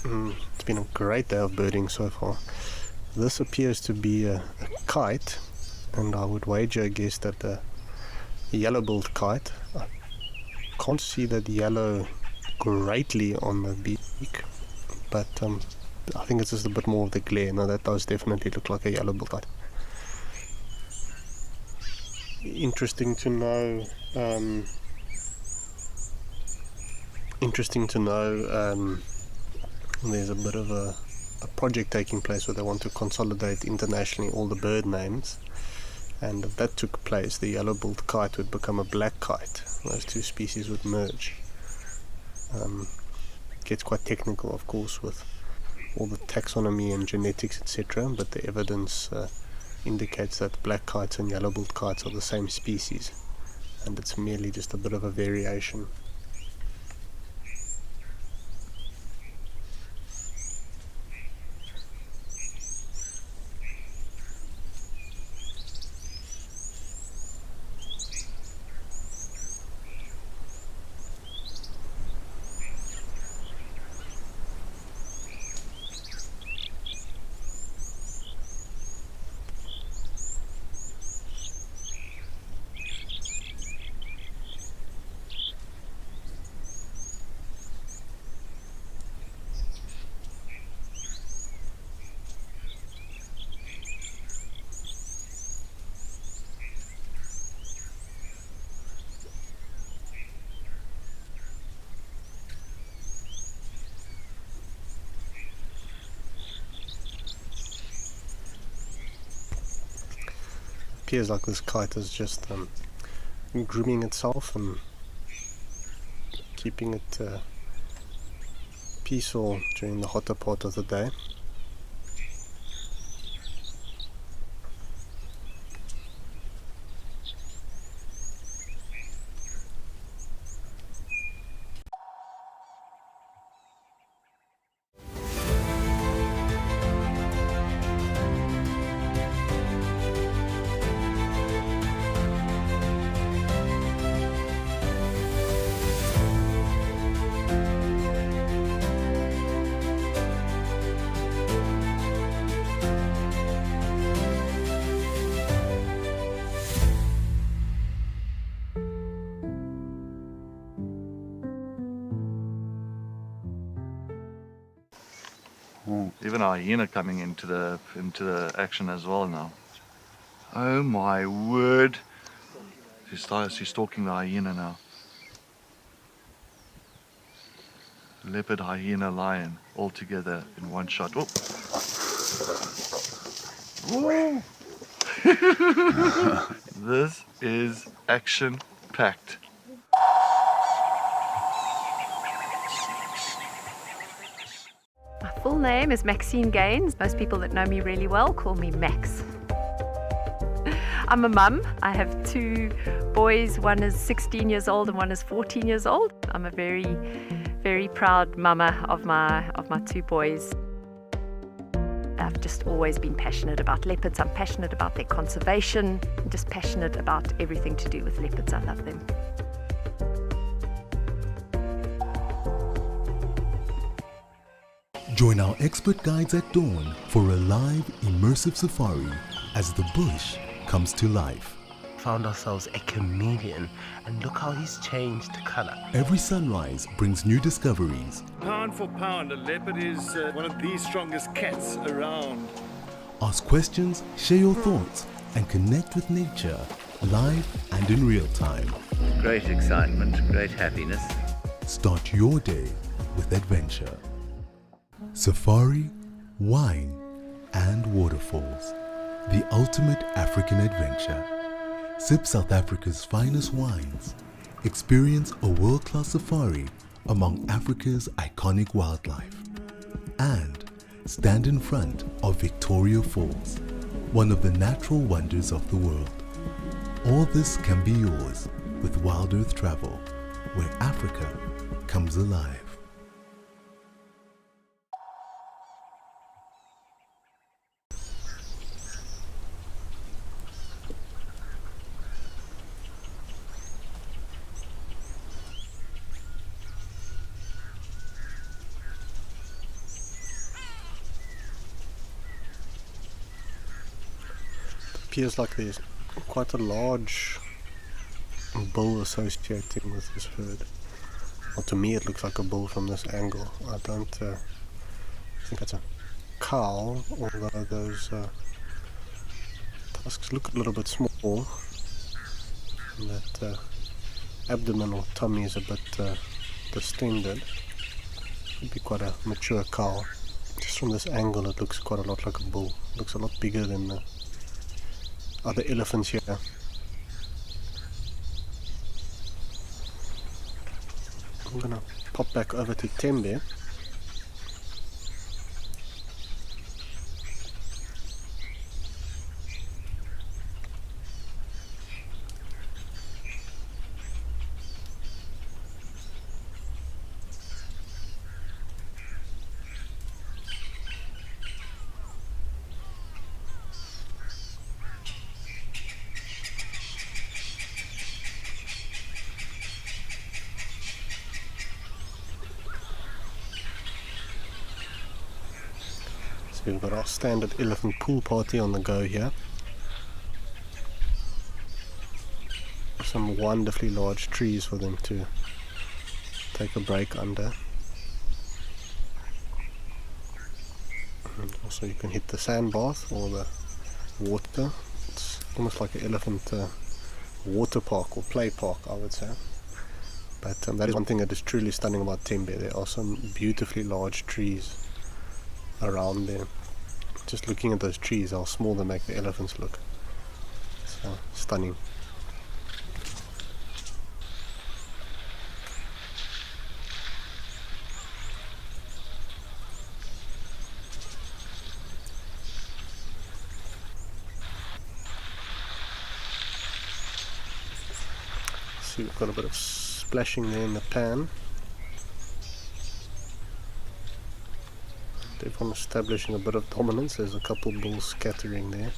It's been a great day of birding so far. This appears to be a kite, and I would wager a guess that a yellow-billed kite. I can't see that yellow greatly on the beak, but I think it's just a bit more of the glare. Now that does definitely look like a yellow-billed kite. Interesting to know. There's a bit of a project taking place where they want to consolidate internationally all the bird names, and if that took place, the yellow-billed kite would become a black kite. Those two species would merge. It gets quite technical, of course, with all the taxonomy and genetics, etc., but the evidence indicates that black kites and yellow-billed kites are the same species, and it's merely just a bit of a variation. Appears like this kite is just grooming itself and keeping it peaceful during the hotter part of the day. Even a hyena coming into the action as well now. Oh my word! She's stalking the hyena now. Leopard, hyena, lion, all together in one shot. Oh. This is action-packed. My full name is Maxine Gaines. Most people that know me really well call me Max. I'm a mum. I have 2 boys. One is 16 years old and one is 14 years old. I'm a very, very proud mama of my 2 boys. I've just always been passionate about leopards. I'm passionate about their conservation. I'm just passionate about everything to do with leopards. I love them. Join our expert guides at dawn for a live, immersive safari as the bush comes to life. Found ourselves a chameleon, and look how he's changed color. Every sunrise brings new discoveries. Pound for pound, a leopard is one of the strongest cats around. Ask questions, share your thoughts, and connect with nature, live and in real time. Great excitement, great happiness. Start your day with adventure. Safari, wine, and waterfalls. The ultimate African adventure. Sip South Africa's finest wines. Experience a world-class safari among Africa's iconic wildlife. And stand in front of Victoria Falls, one of the natural wonders of the world. All this can be yours with Wild Earth Travel, where Africa comes alive. Appears like there's quite a large bull associating with this herd. Well, to me it looks like a bull from this angle. I don't think it's a cow, although those tusks look a little bit small. And that abdomen or tummy is a bit distended. Could be quite a mature cow. Just from this angle it looks quite a lot like a bull. It looks a lot bigger than the other elephants here. I'm gonna pop back over to Tembe. So we've got our standard elephant pool party on the go here. Some wonderfully large trees for them to take a break under. And also you can hit the sand bath or the water. It's almost like an elephant water park or play park, I would say. But that is one thing that is truly stunning about Tembe. There are some beautifully large trees around there. Just looking at those trees, how small they make the elephants look. It's stunning. See, we've got a bit of splashing there in the pan. Everyone establishing a bit of dominance. There's a couple bulls scattering there,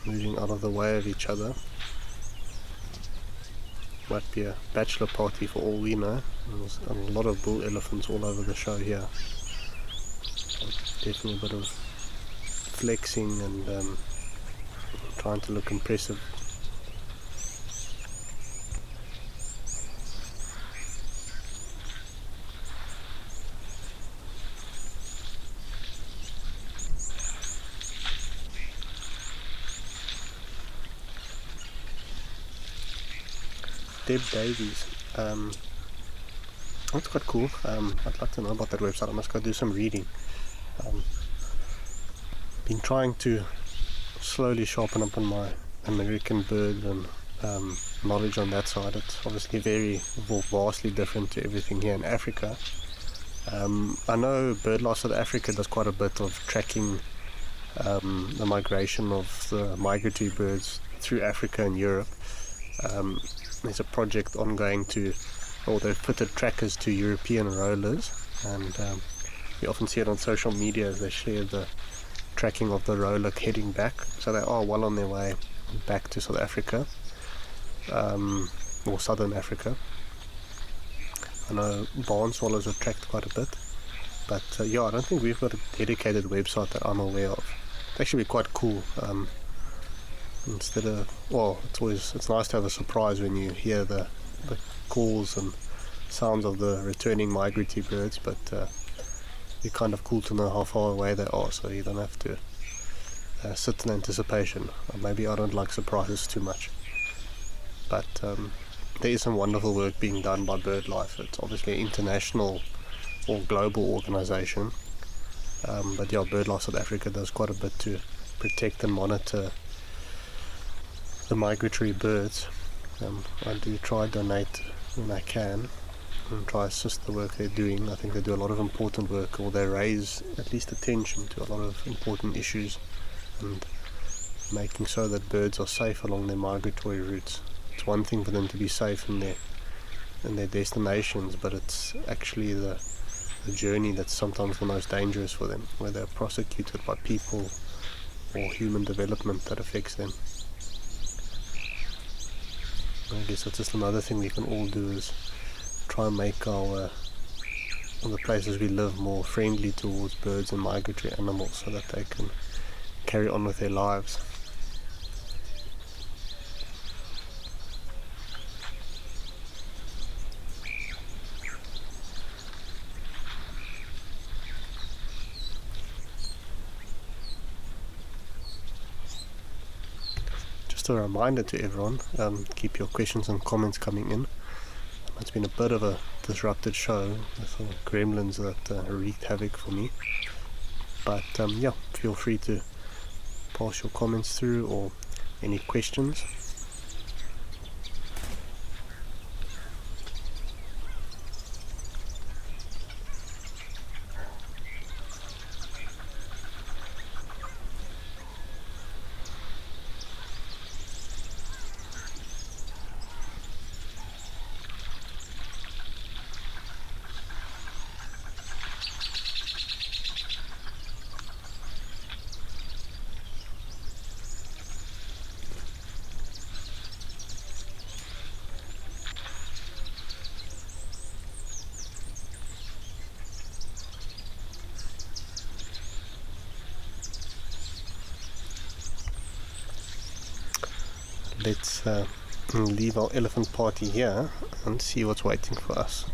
moving out of the way of each other. Might be a bachelor party for all we know. There's a lot of bull elephants all over the show here. Definitely a bit of flexing and trying to look impressive. Deb Davies. That's quite cool. I'd like to know about that website. I must go do some reading. Been trying to slowly sharpen up on my American bird and knowledge on that side. It's obviously vastly different to everything here in Africa. I know BirdLife South Africa does quite a bit of tracking the migration of the migratory birds through Africa and Europe. There's a project ongoing they've fitted trackers to European rollers, and you often see it on social media as they share the tracking of the roller heading back. So they are well on their way back to South Africa, or Southern Africa. I know barn swallows are tracked quite a bit, but yeah, I don't think we've got a dedicated website that I'm aware of. It'd actually be quite cool. It's nice to have a surprise when you hear the calls and sounds of the returning migratory birds, but it's kind of cool to know how far away they are, so you don't have to sit in anticipation. Maybe I don't like surprises too much, but there is some wonderful work being done by BirdLife. It's obviously an international or global organization, but yeah, BirdLife South Africa does quite a bit to protect and monitor the migratory birds. I do try donate when I can and try assist the work they're doing. I think they do a lot of important work, or they raise at least attention to a lot of important issues and making sure that birds are safe along their migratory routes. It's one thing for them to be safe in their destinations, but it's actually the journey that's sometimes the most dangerous for them, where they're prosecuted by people or human development that affects them. I guess that's just another thing we can all do, is try and make the places we live more friendly towards birds and migratory animals, so that they can carry on with their lives. Just a reminder to everyone, keep your questions and comments coming in. It's been a bit of a disrupted show with the gremlins that wreaked havoc for me, but yeah, feel free to pass your comments through or any questions. let's leave our elephant party here and see what's waiting for us.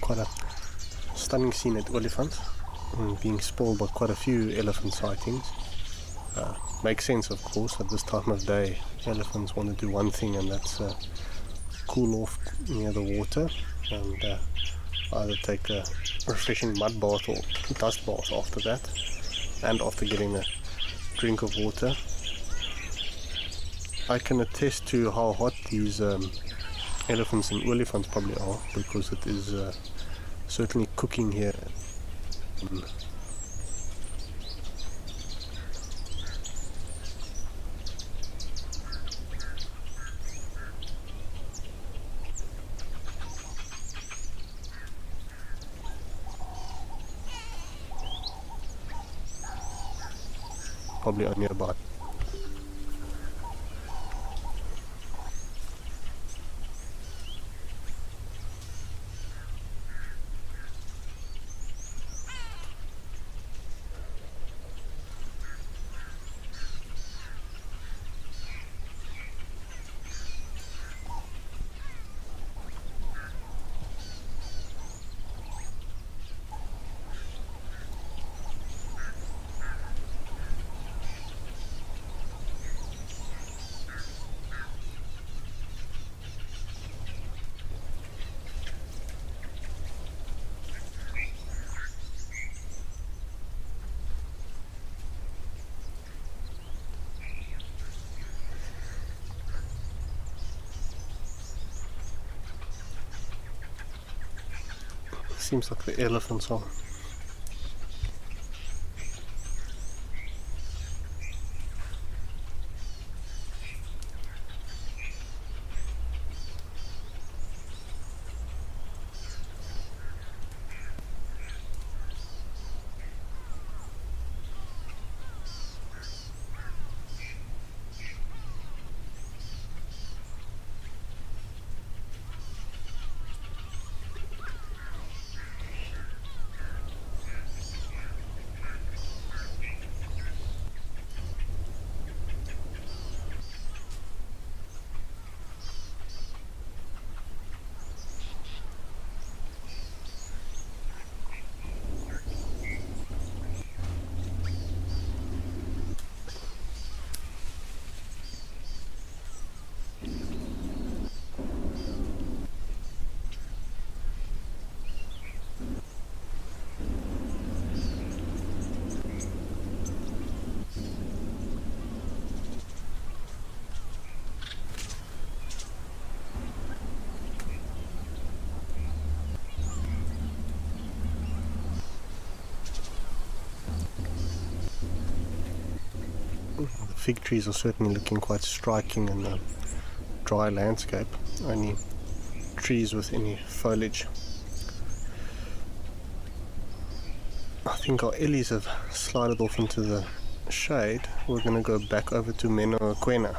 Quite a stunning scene at Oliphant, being spoiled by quite a few elephant sightings. Makes sense, of course, at this time of day elephants want to do one thing, and that's cool off near the water and either take a refreshing mud bath or dust bath after that, and after getting a drink of water. I can attest to how hot these elephants and olifants probably are, because it is certainly cooking here. Probably only about seems like the elephants are. The fig trees are certainly looking quite striking in the dry landscape. Only trees with any foliage. I think our ellies have slided off into the shade. We're going to go back over to Meno Aquena.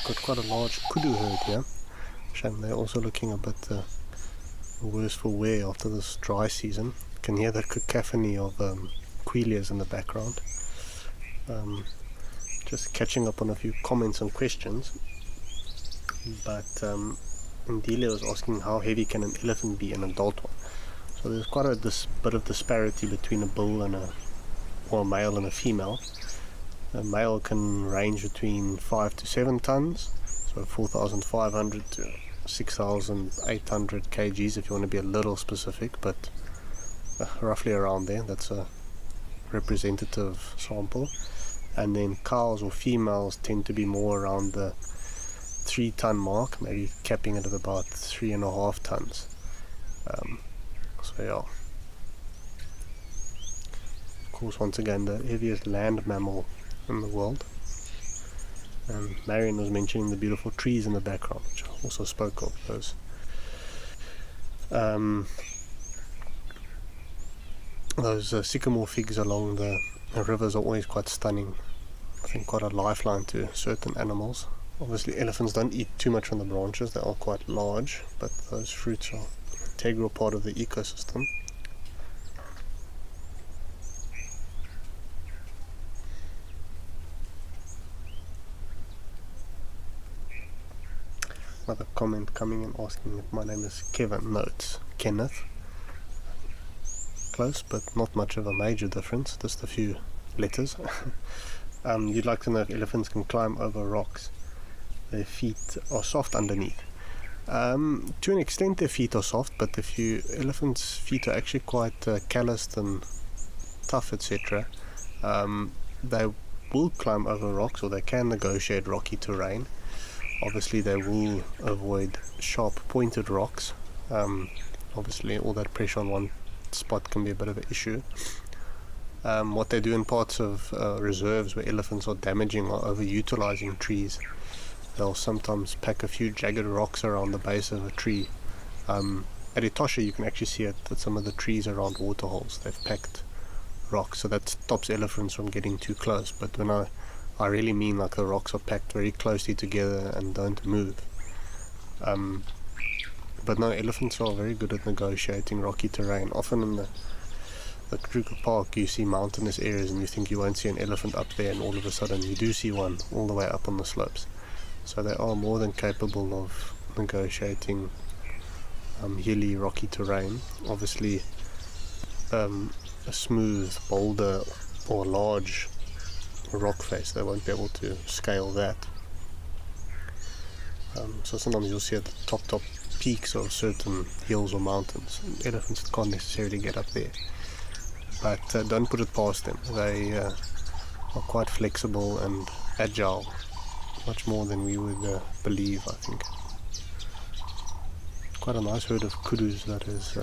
Got quite a large kudu herd here. Shame they're also looking a bit worse for wear after this dry season. You can hear the cacophony of quelias in the background. Just catching up on a few comments and questions. But Indelia was asking how heavy can an elephant be, an adult one. So there's quite a bit of disparity between a bull and a male and a female. A male can range between 5 to 7 tons, so 4,500 to 6,800 kgs if you want to be a little specific, but roughly around there. That's a representative sample. And then cows or females tend to be more around the 3 ton mark, maybe capping it at about 3.5 tons. So yeah, of course, once again, the heaviest land mammal in the world. And Marion was mentioning the beautiful trees in the background, which I also spoke of those. Those sycamore figs along the rivers are always quite stunning. I think quite a lifeline to certain animals. Obviously elephants don't eat too much on the branches, they are quite large, but those fruits are an integral part of the ecosystem. Another comment coming and asking if my name is Kevin. No, it's Kenneth. Close, but not much of a major difference, just a few letters. You'd like to know if elephants can climb over rocks. Their feet are soft underneath. To an extent their feet are soft, but elephants' feet are actually quite calloused and tough, etc. They will climb over rocks, or they can negotiate rocky terrain. Obviously they will avoid sharp pointed rocks. Obviously all that pressure on one spot can be a bit of an issue. What they do in parts of reserves where elephants are damaging or overutilizing trees, they'll sometimes pack a few jagged rocks around the base of a tree. At Etosha you can actually see it at some of the trees around waterholes. They've packed rocks, so that stops elephants from getting too close. But when I really mean like the rocks are packed very closely together and don't move. But no, elephants are very good at negotiating rocky terrain. Often in the Kruger Park you see mountainous areas and you think you won't see an elephant up there, and all of a sudden you do see one all the way up on the slopes. So they are more than capable of negotiating hilly, rocky terrain. Obviously a smooth boulder or large rock face, they won't be able to scale that. So sometimes you'll see at the top peaks of certain hills or mountains, elephants can't necessarily get up there. But don't put it past them. They are quite flexible and agile, much more than we would believe, I think. Quite a nice herd of kudus that is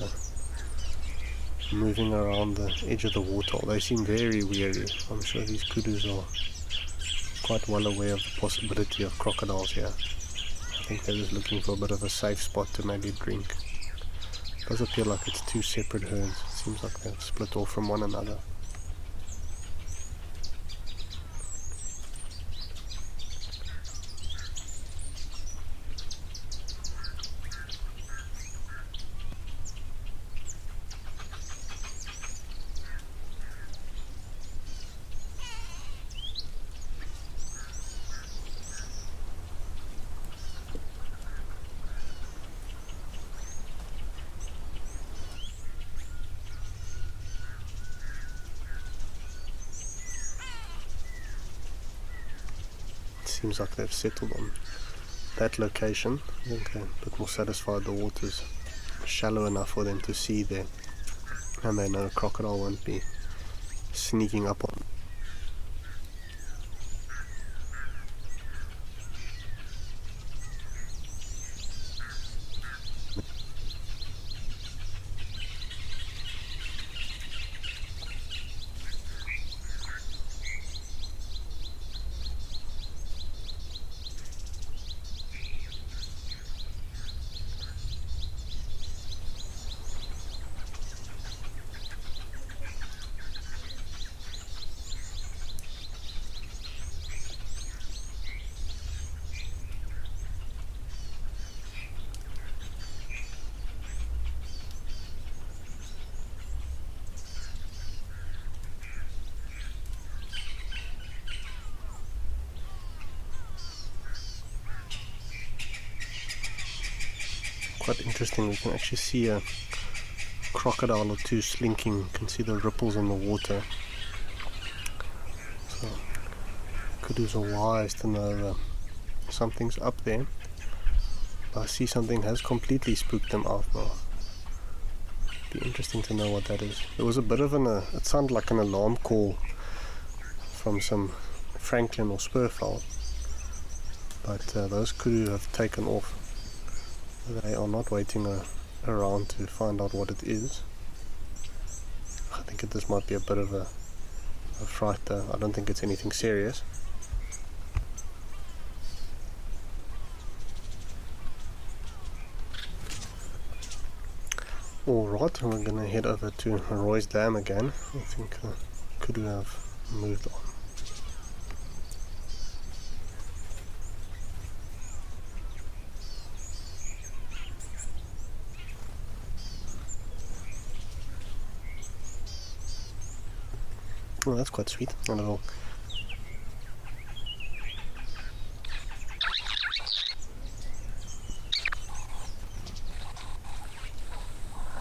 moving around the edge of the waterhole. They seem very weary. I'm sure these kudus are quite well aware of the possibility of crocodiles here. I think they're just looking for a bit of a safe spot to maybe drink. It does appear like it's two separate herds. It seems like they've split off from one another. Seems like they've settled on that location. I think they're a bit more satisfied the water's shallow enough for them to see there, and they know a crocodile won't be sneaking up on them. Quite interesting, we can actually see a crocodile or two slinking. You can see the ripples in the water. So kudus are wise to know something's up there. I see something has completely spooked them out now. Be interesting to know what that is. There was a bit of it sounded like an alarm call from some Franklin or spur fowl, but those kudu have taken off. They are not waiting around to find out what it is. I think this might be a bit of a fright though. I don't think it's anything serious. Alright, we're going to head over to Roy's Dam again. I think kudu have moved on. Oh, that's quite sweet. A little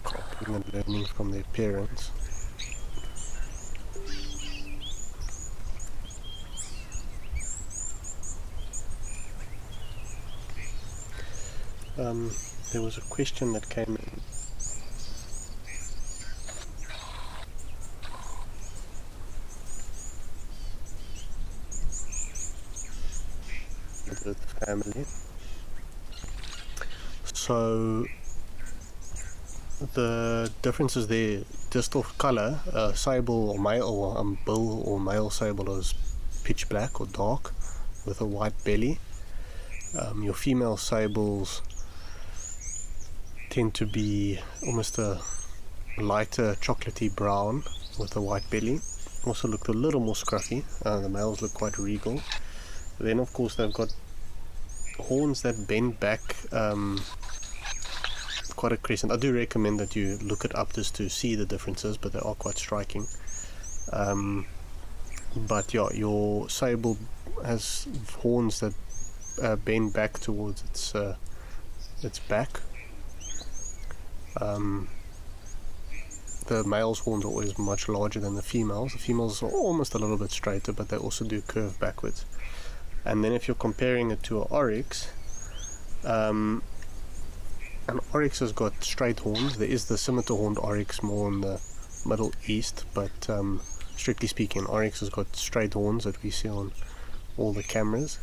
copying and learning from their parents. There was a question that came in. With the family. So the differences there, just off colour, sable or male, bull or male sable is pitch black or dark with a white belly. Your female sables tend to be almost a lighter chocolatey brown with a white belly. Also looked a little more scruffy. The males look quite regal. Then of course they've got horns that bend back quite a crescent. I do recommend that you look it up just to see the differences, but they are quite striking. But yeah, your sable has horns that bend back towards its back. The male's horns are always much larger than the females. The females are almost a little bit straighter, but they also do curve backwards. And then if you're comparing it to an oryx, an oryx has got straight horns. There is the scimitar horned oryx more in the Middle East, but strictly speaking, an oryx has got straight horns that we see on all the cameras.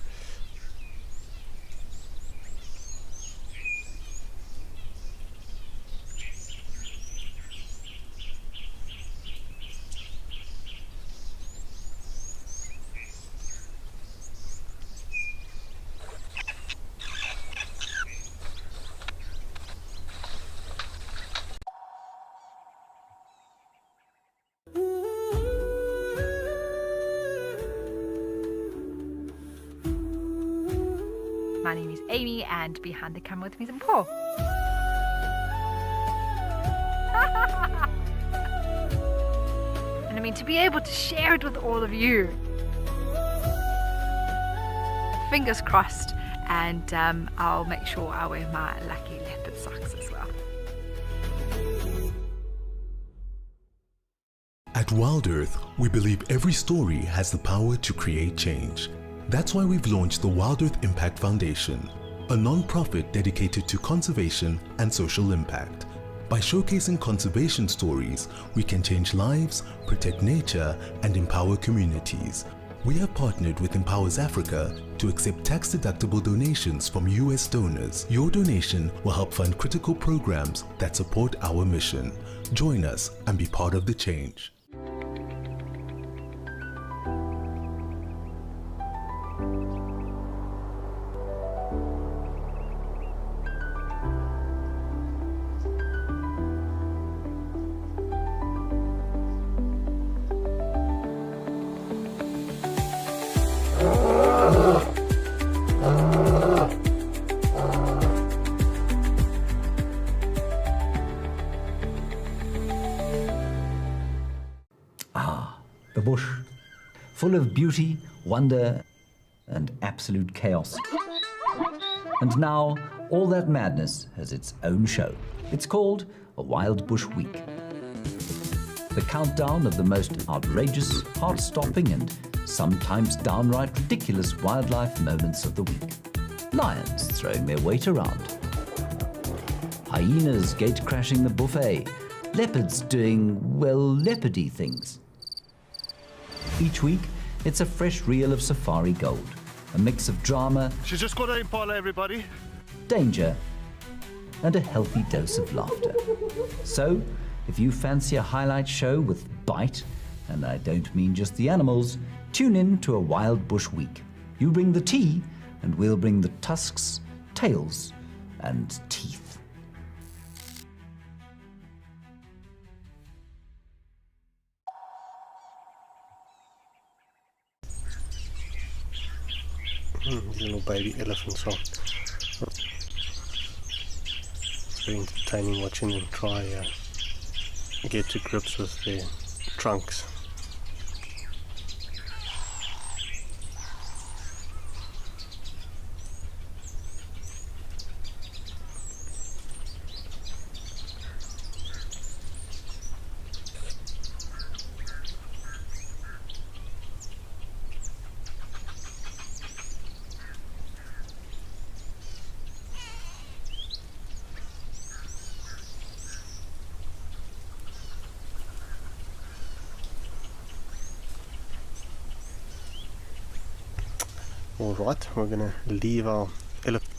My name is Amy, and behind the camera with me is Paul. And I mean, to be able to share it with all of you. Fingers crossed, and I'll make sure I wear my lucky leopard socks as well. At Wild Earth, we believe every story has the power to create change. That's why we've launched the Wild Earth Impact Foundation, a non-profit dedicated to conservation and social impact. By showcasing conservation stories, we can change lives, protect nature, and empower communities. We have partnered with Empowers Africa to accept tax-deductible donations from US donors. Your donation will help fund critical programs that support our mission. Join us and be part of the change. The bush, full of beauty, wonder, and absolute chaos. And now, all that madness has its own show. It's called a Wild Bush Week. The countdown of the most outrageous, heart-stopping, and sometimes downright ridiculous wildlife moments of the week. Lions throwing their weight around, hyenas gate-crashing the buffet, leopards doing, well, leopardy things. Each week, it's a fresh reel of safari gold, a mix of drama, She's just got an impala, everybody. danger, and a healthy dose of laughter. So, if you fancy a highlight show with bite, and I don't mean just the animals, tune in to a Wild Bush Week. You bring the tea, and we'll bring the tusks, tails, and teeth. Little baby elephants are. It's very entertaining watching them try get to grips with their trunks. Alright, we're gonna leave our elephant.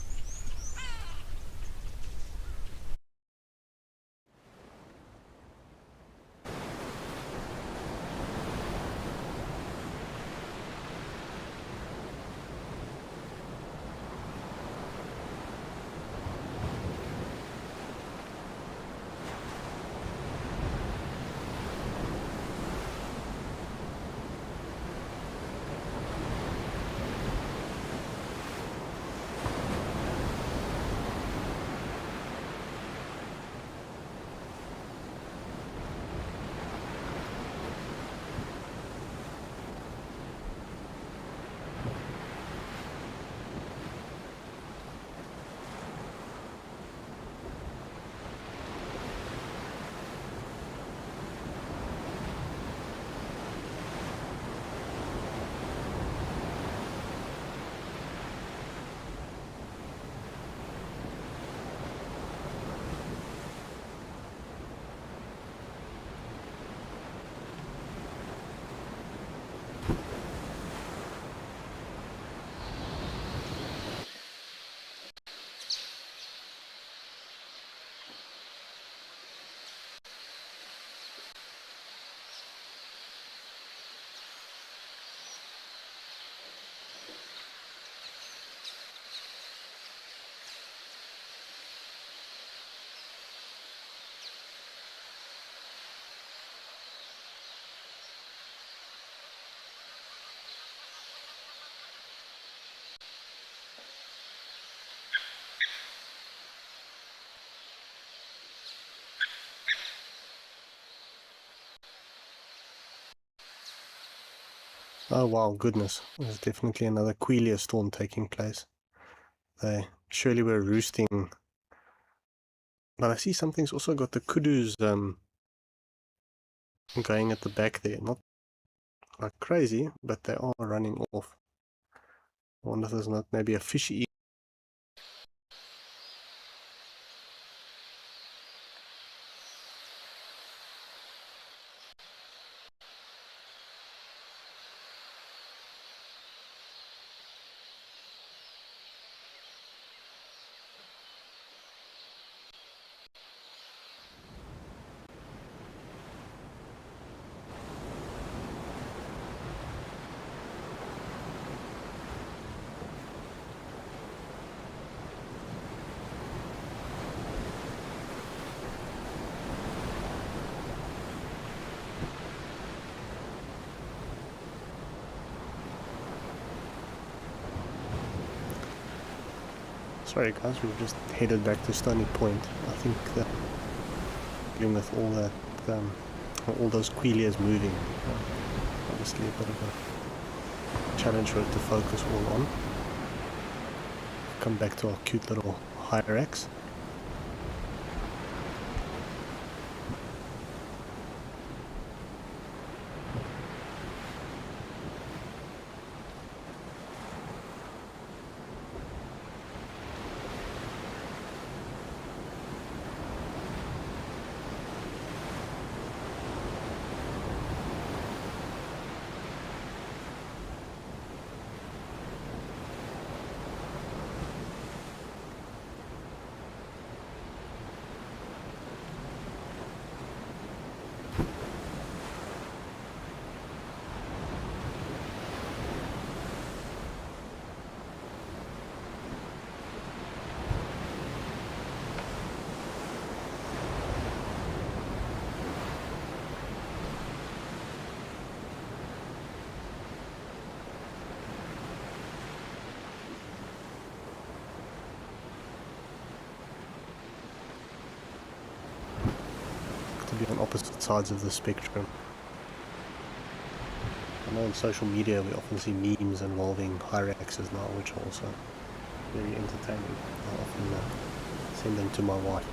Oh wow, goodness. There's definitely another Quelea storm taking place. They surely were roosting. But I see something's also got the kudus going at the back there. Not like crazy, but they are running off. I wonder if there's not maybe a fish eating. Sorry guys, we've just headed back to Stony Point. I think that dealing with all that, all those Quelias moving, obviously a bit of a challenge for it to focus all on. Come back to our cute little Hyrax. to be on opposite sides of the spectrum. I know on social media we often see memes involving Hyraxes now, which are also very entertaining. I often send them to my wife.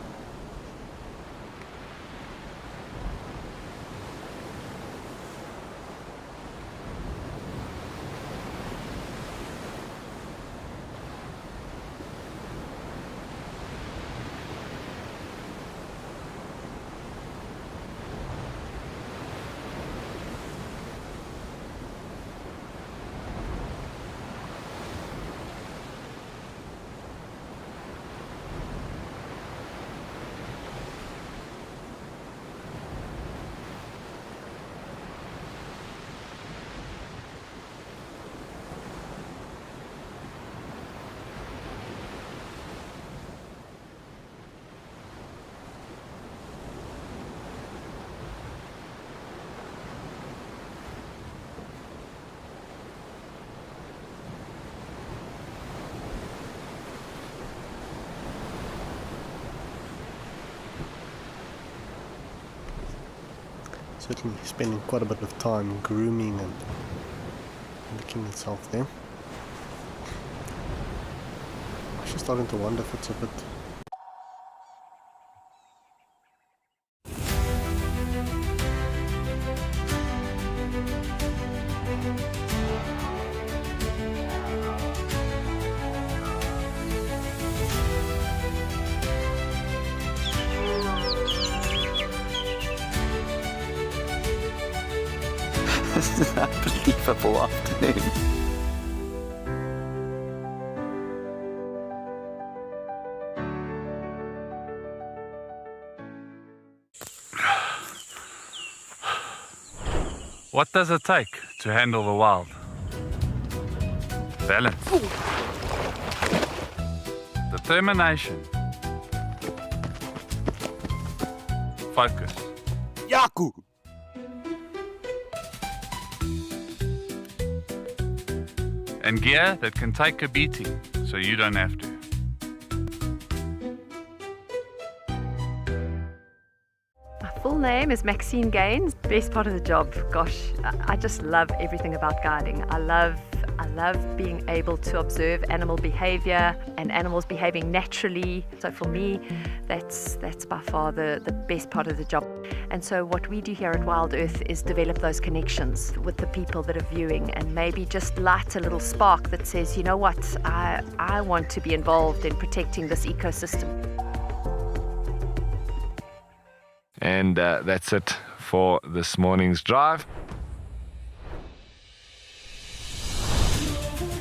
Certainly spending quite a bit of time grooming and licking itself there. I'm actually starting to wonder if it's a bit... This is an unbelievable afternoon. What does it take to handle the wild? Balance. Determination. Focus. Yaku! And gear that can take a beating, so you don't have to. My full name is Maxine Gaines. Best part of the job, gosh, I just love everything about guiding. I love being able to observe animal behavior and animals behaving naturally. So for me, that's by far the best part of the job. And so what we do here at Wild Earth is develop those connections with the people that are viewing and maybe just light a little spark that says, you know what, I want to be involved in protecting this ecosystem. And that's it for this morning's drive.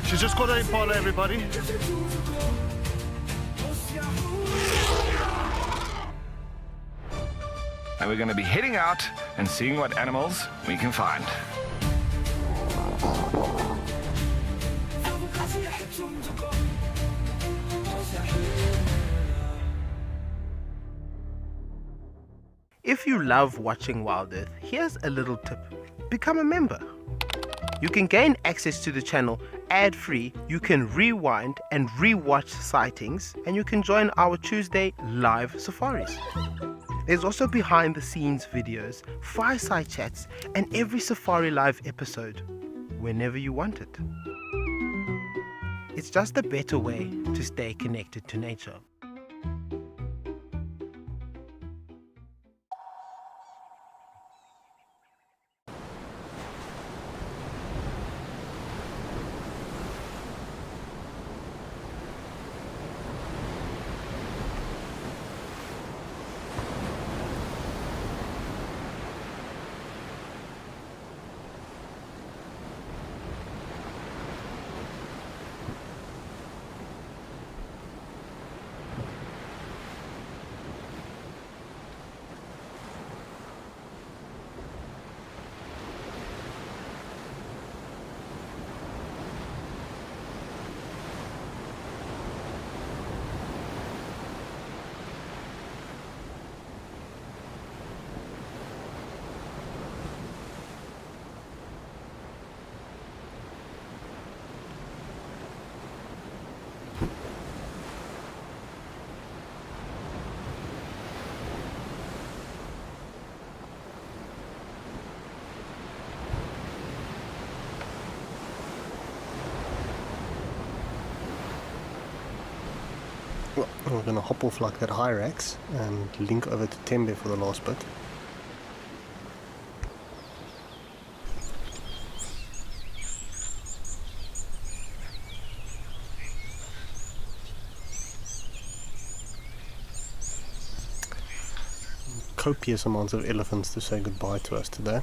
She's just got her impala, everybody. And we're going to be heading out and seeing what animals we can find. If you love watching Wild Earth, here's a little tip. Become a member. You can gain access to the channel ad-free, you can rewind and re-watch sightings, and you can join our Tuesday live safaris. There's also behind the scenes videos, fireside chats, and every Safari Live episode, whenever you want it. It's just a better way to stay connected to nature. Well, we're going to hop off like that Hyrax and link over to Tembe for the last bit. Copious amounts of elephants to say goodbye to us today.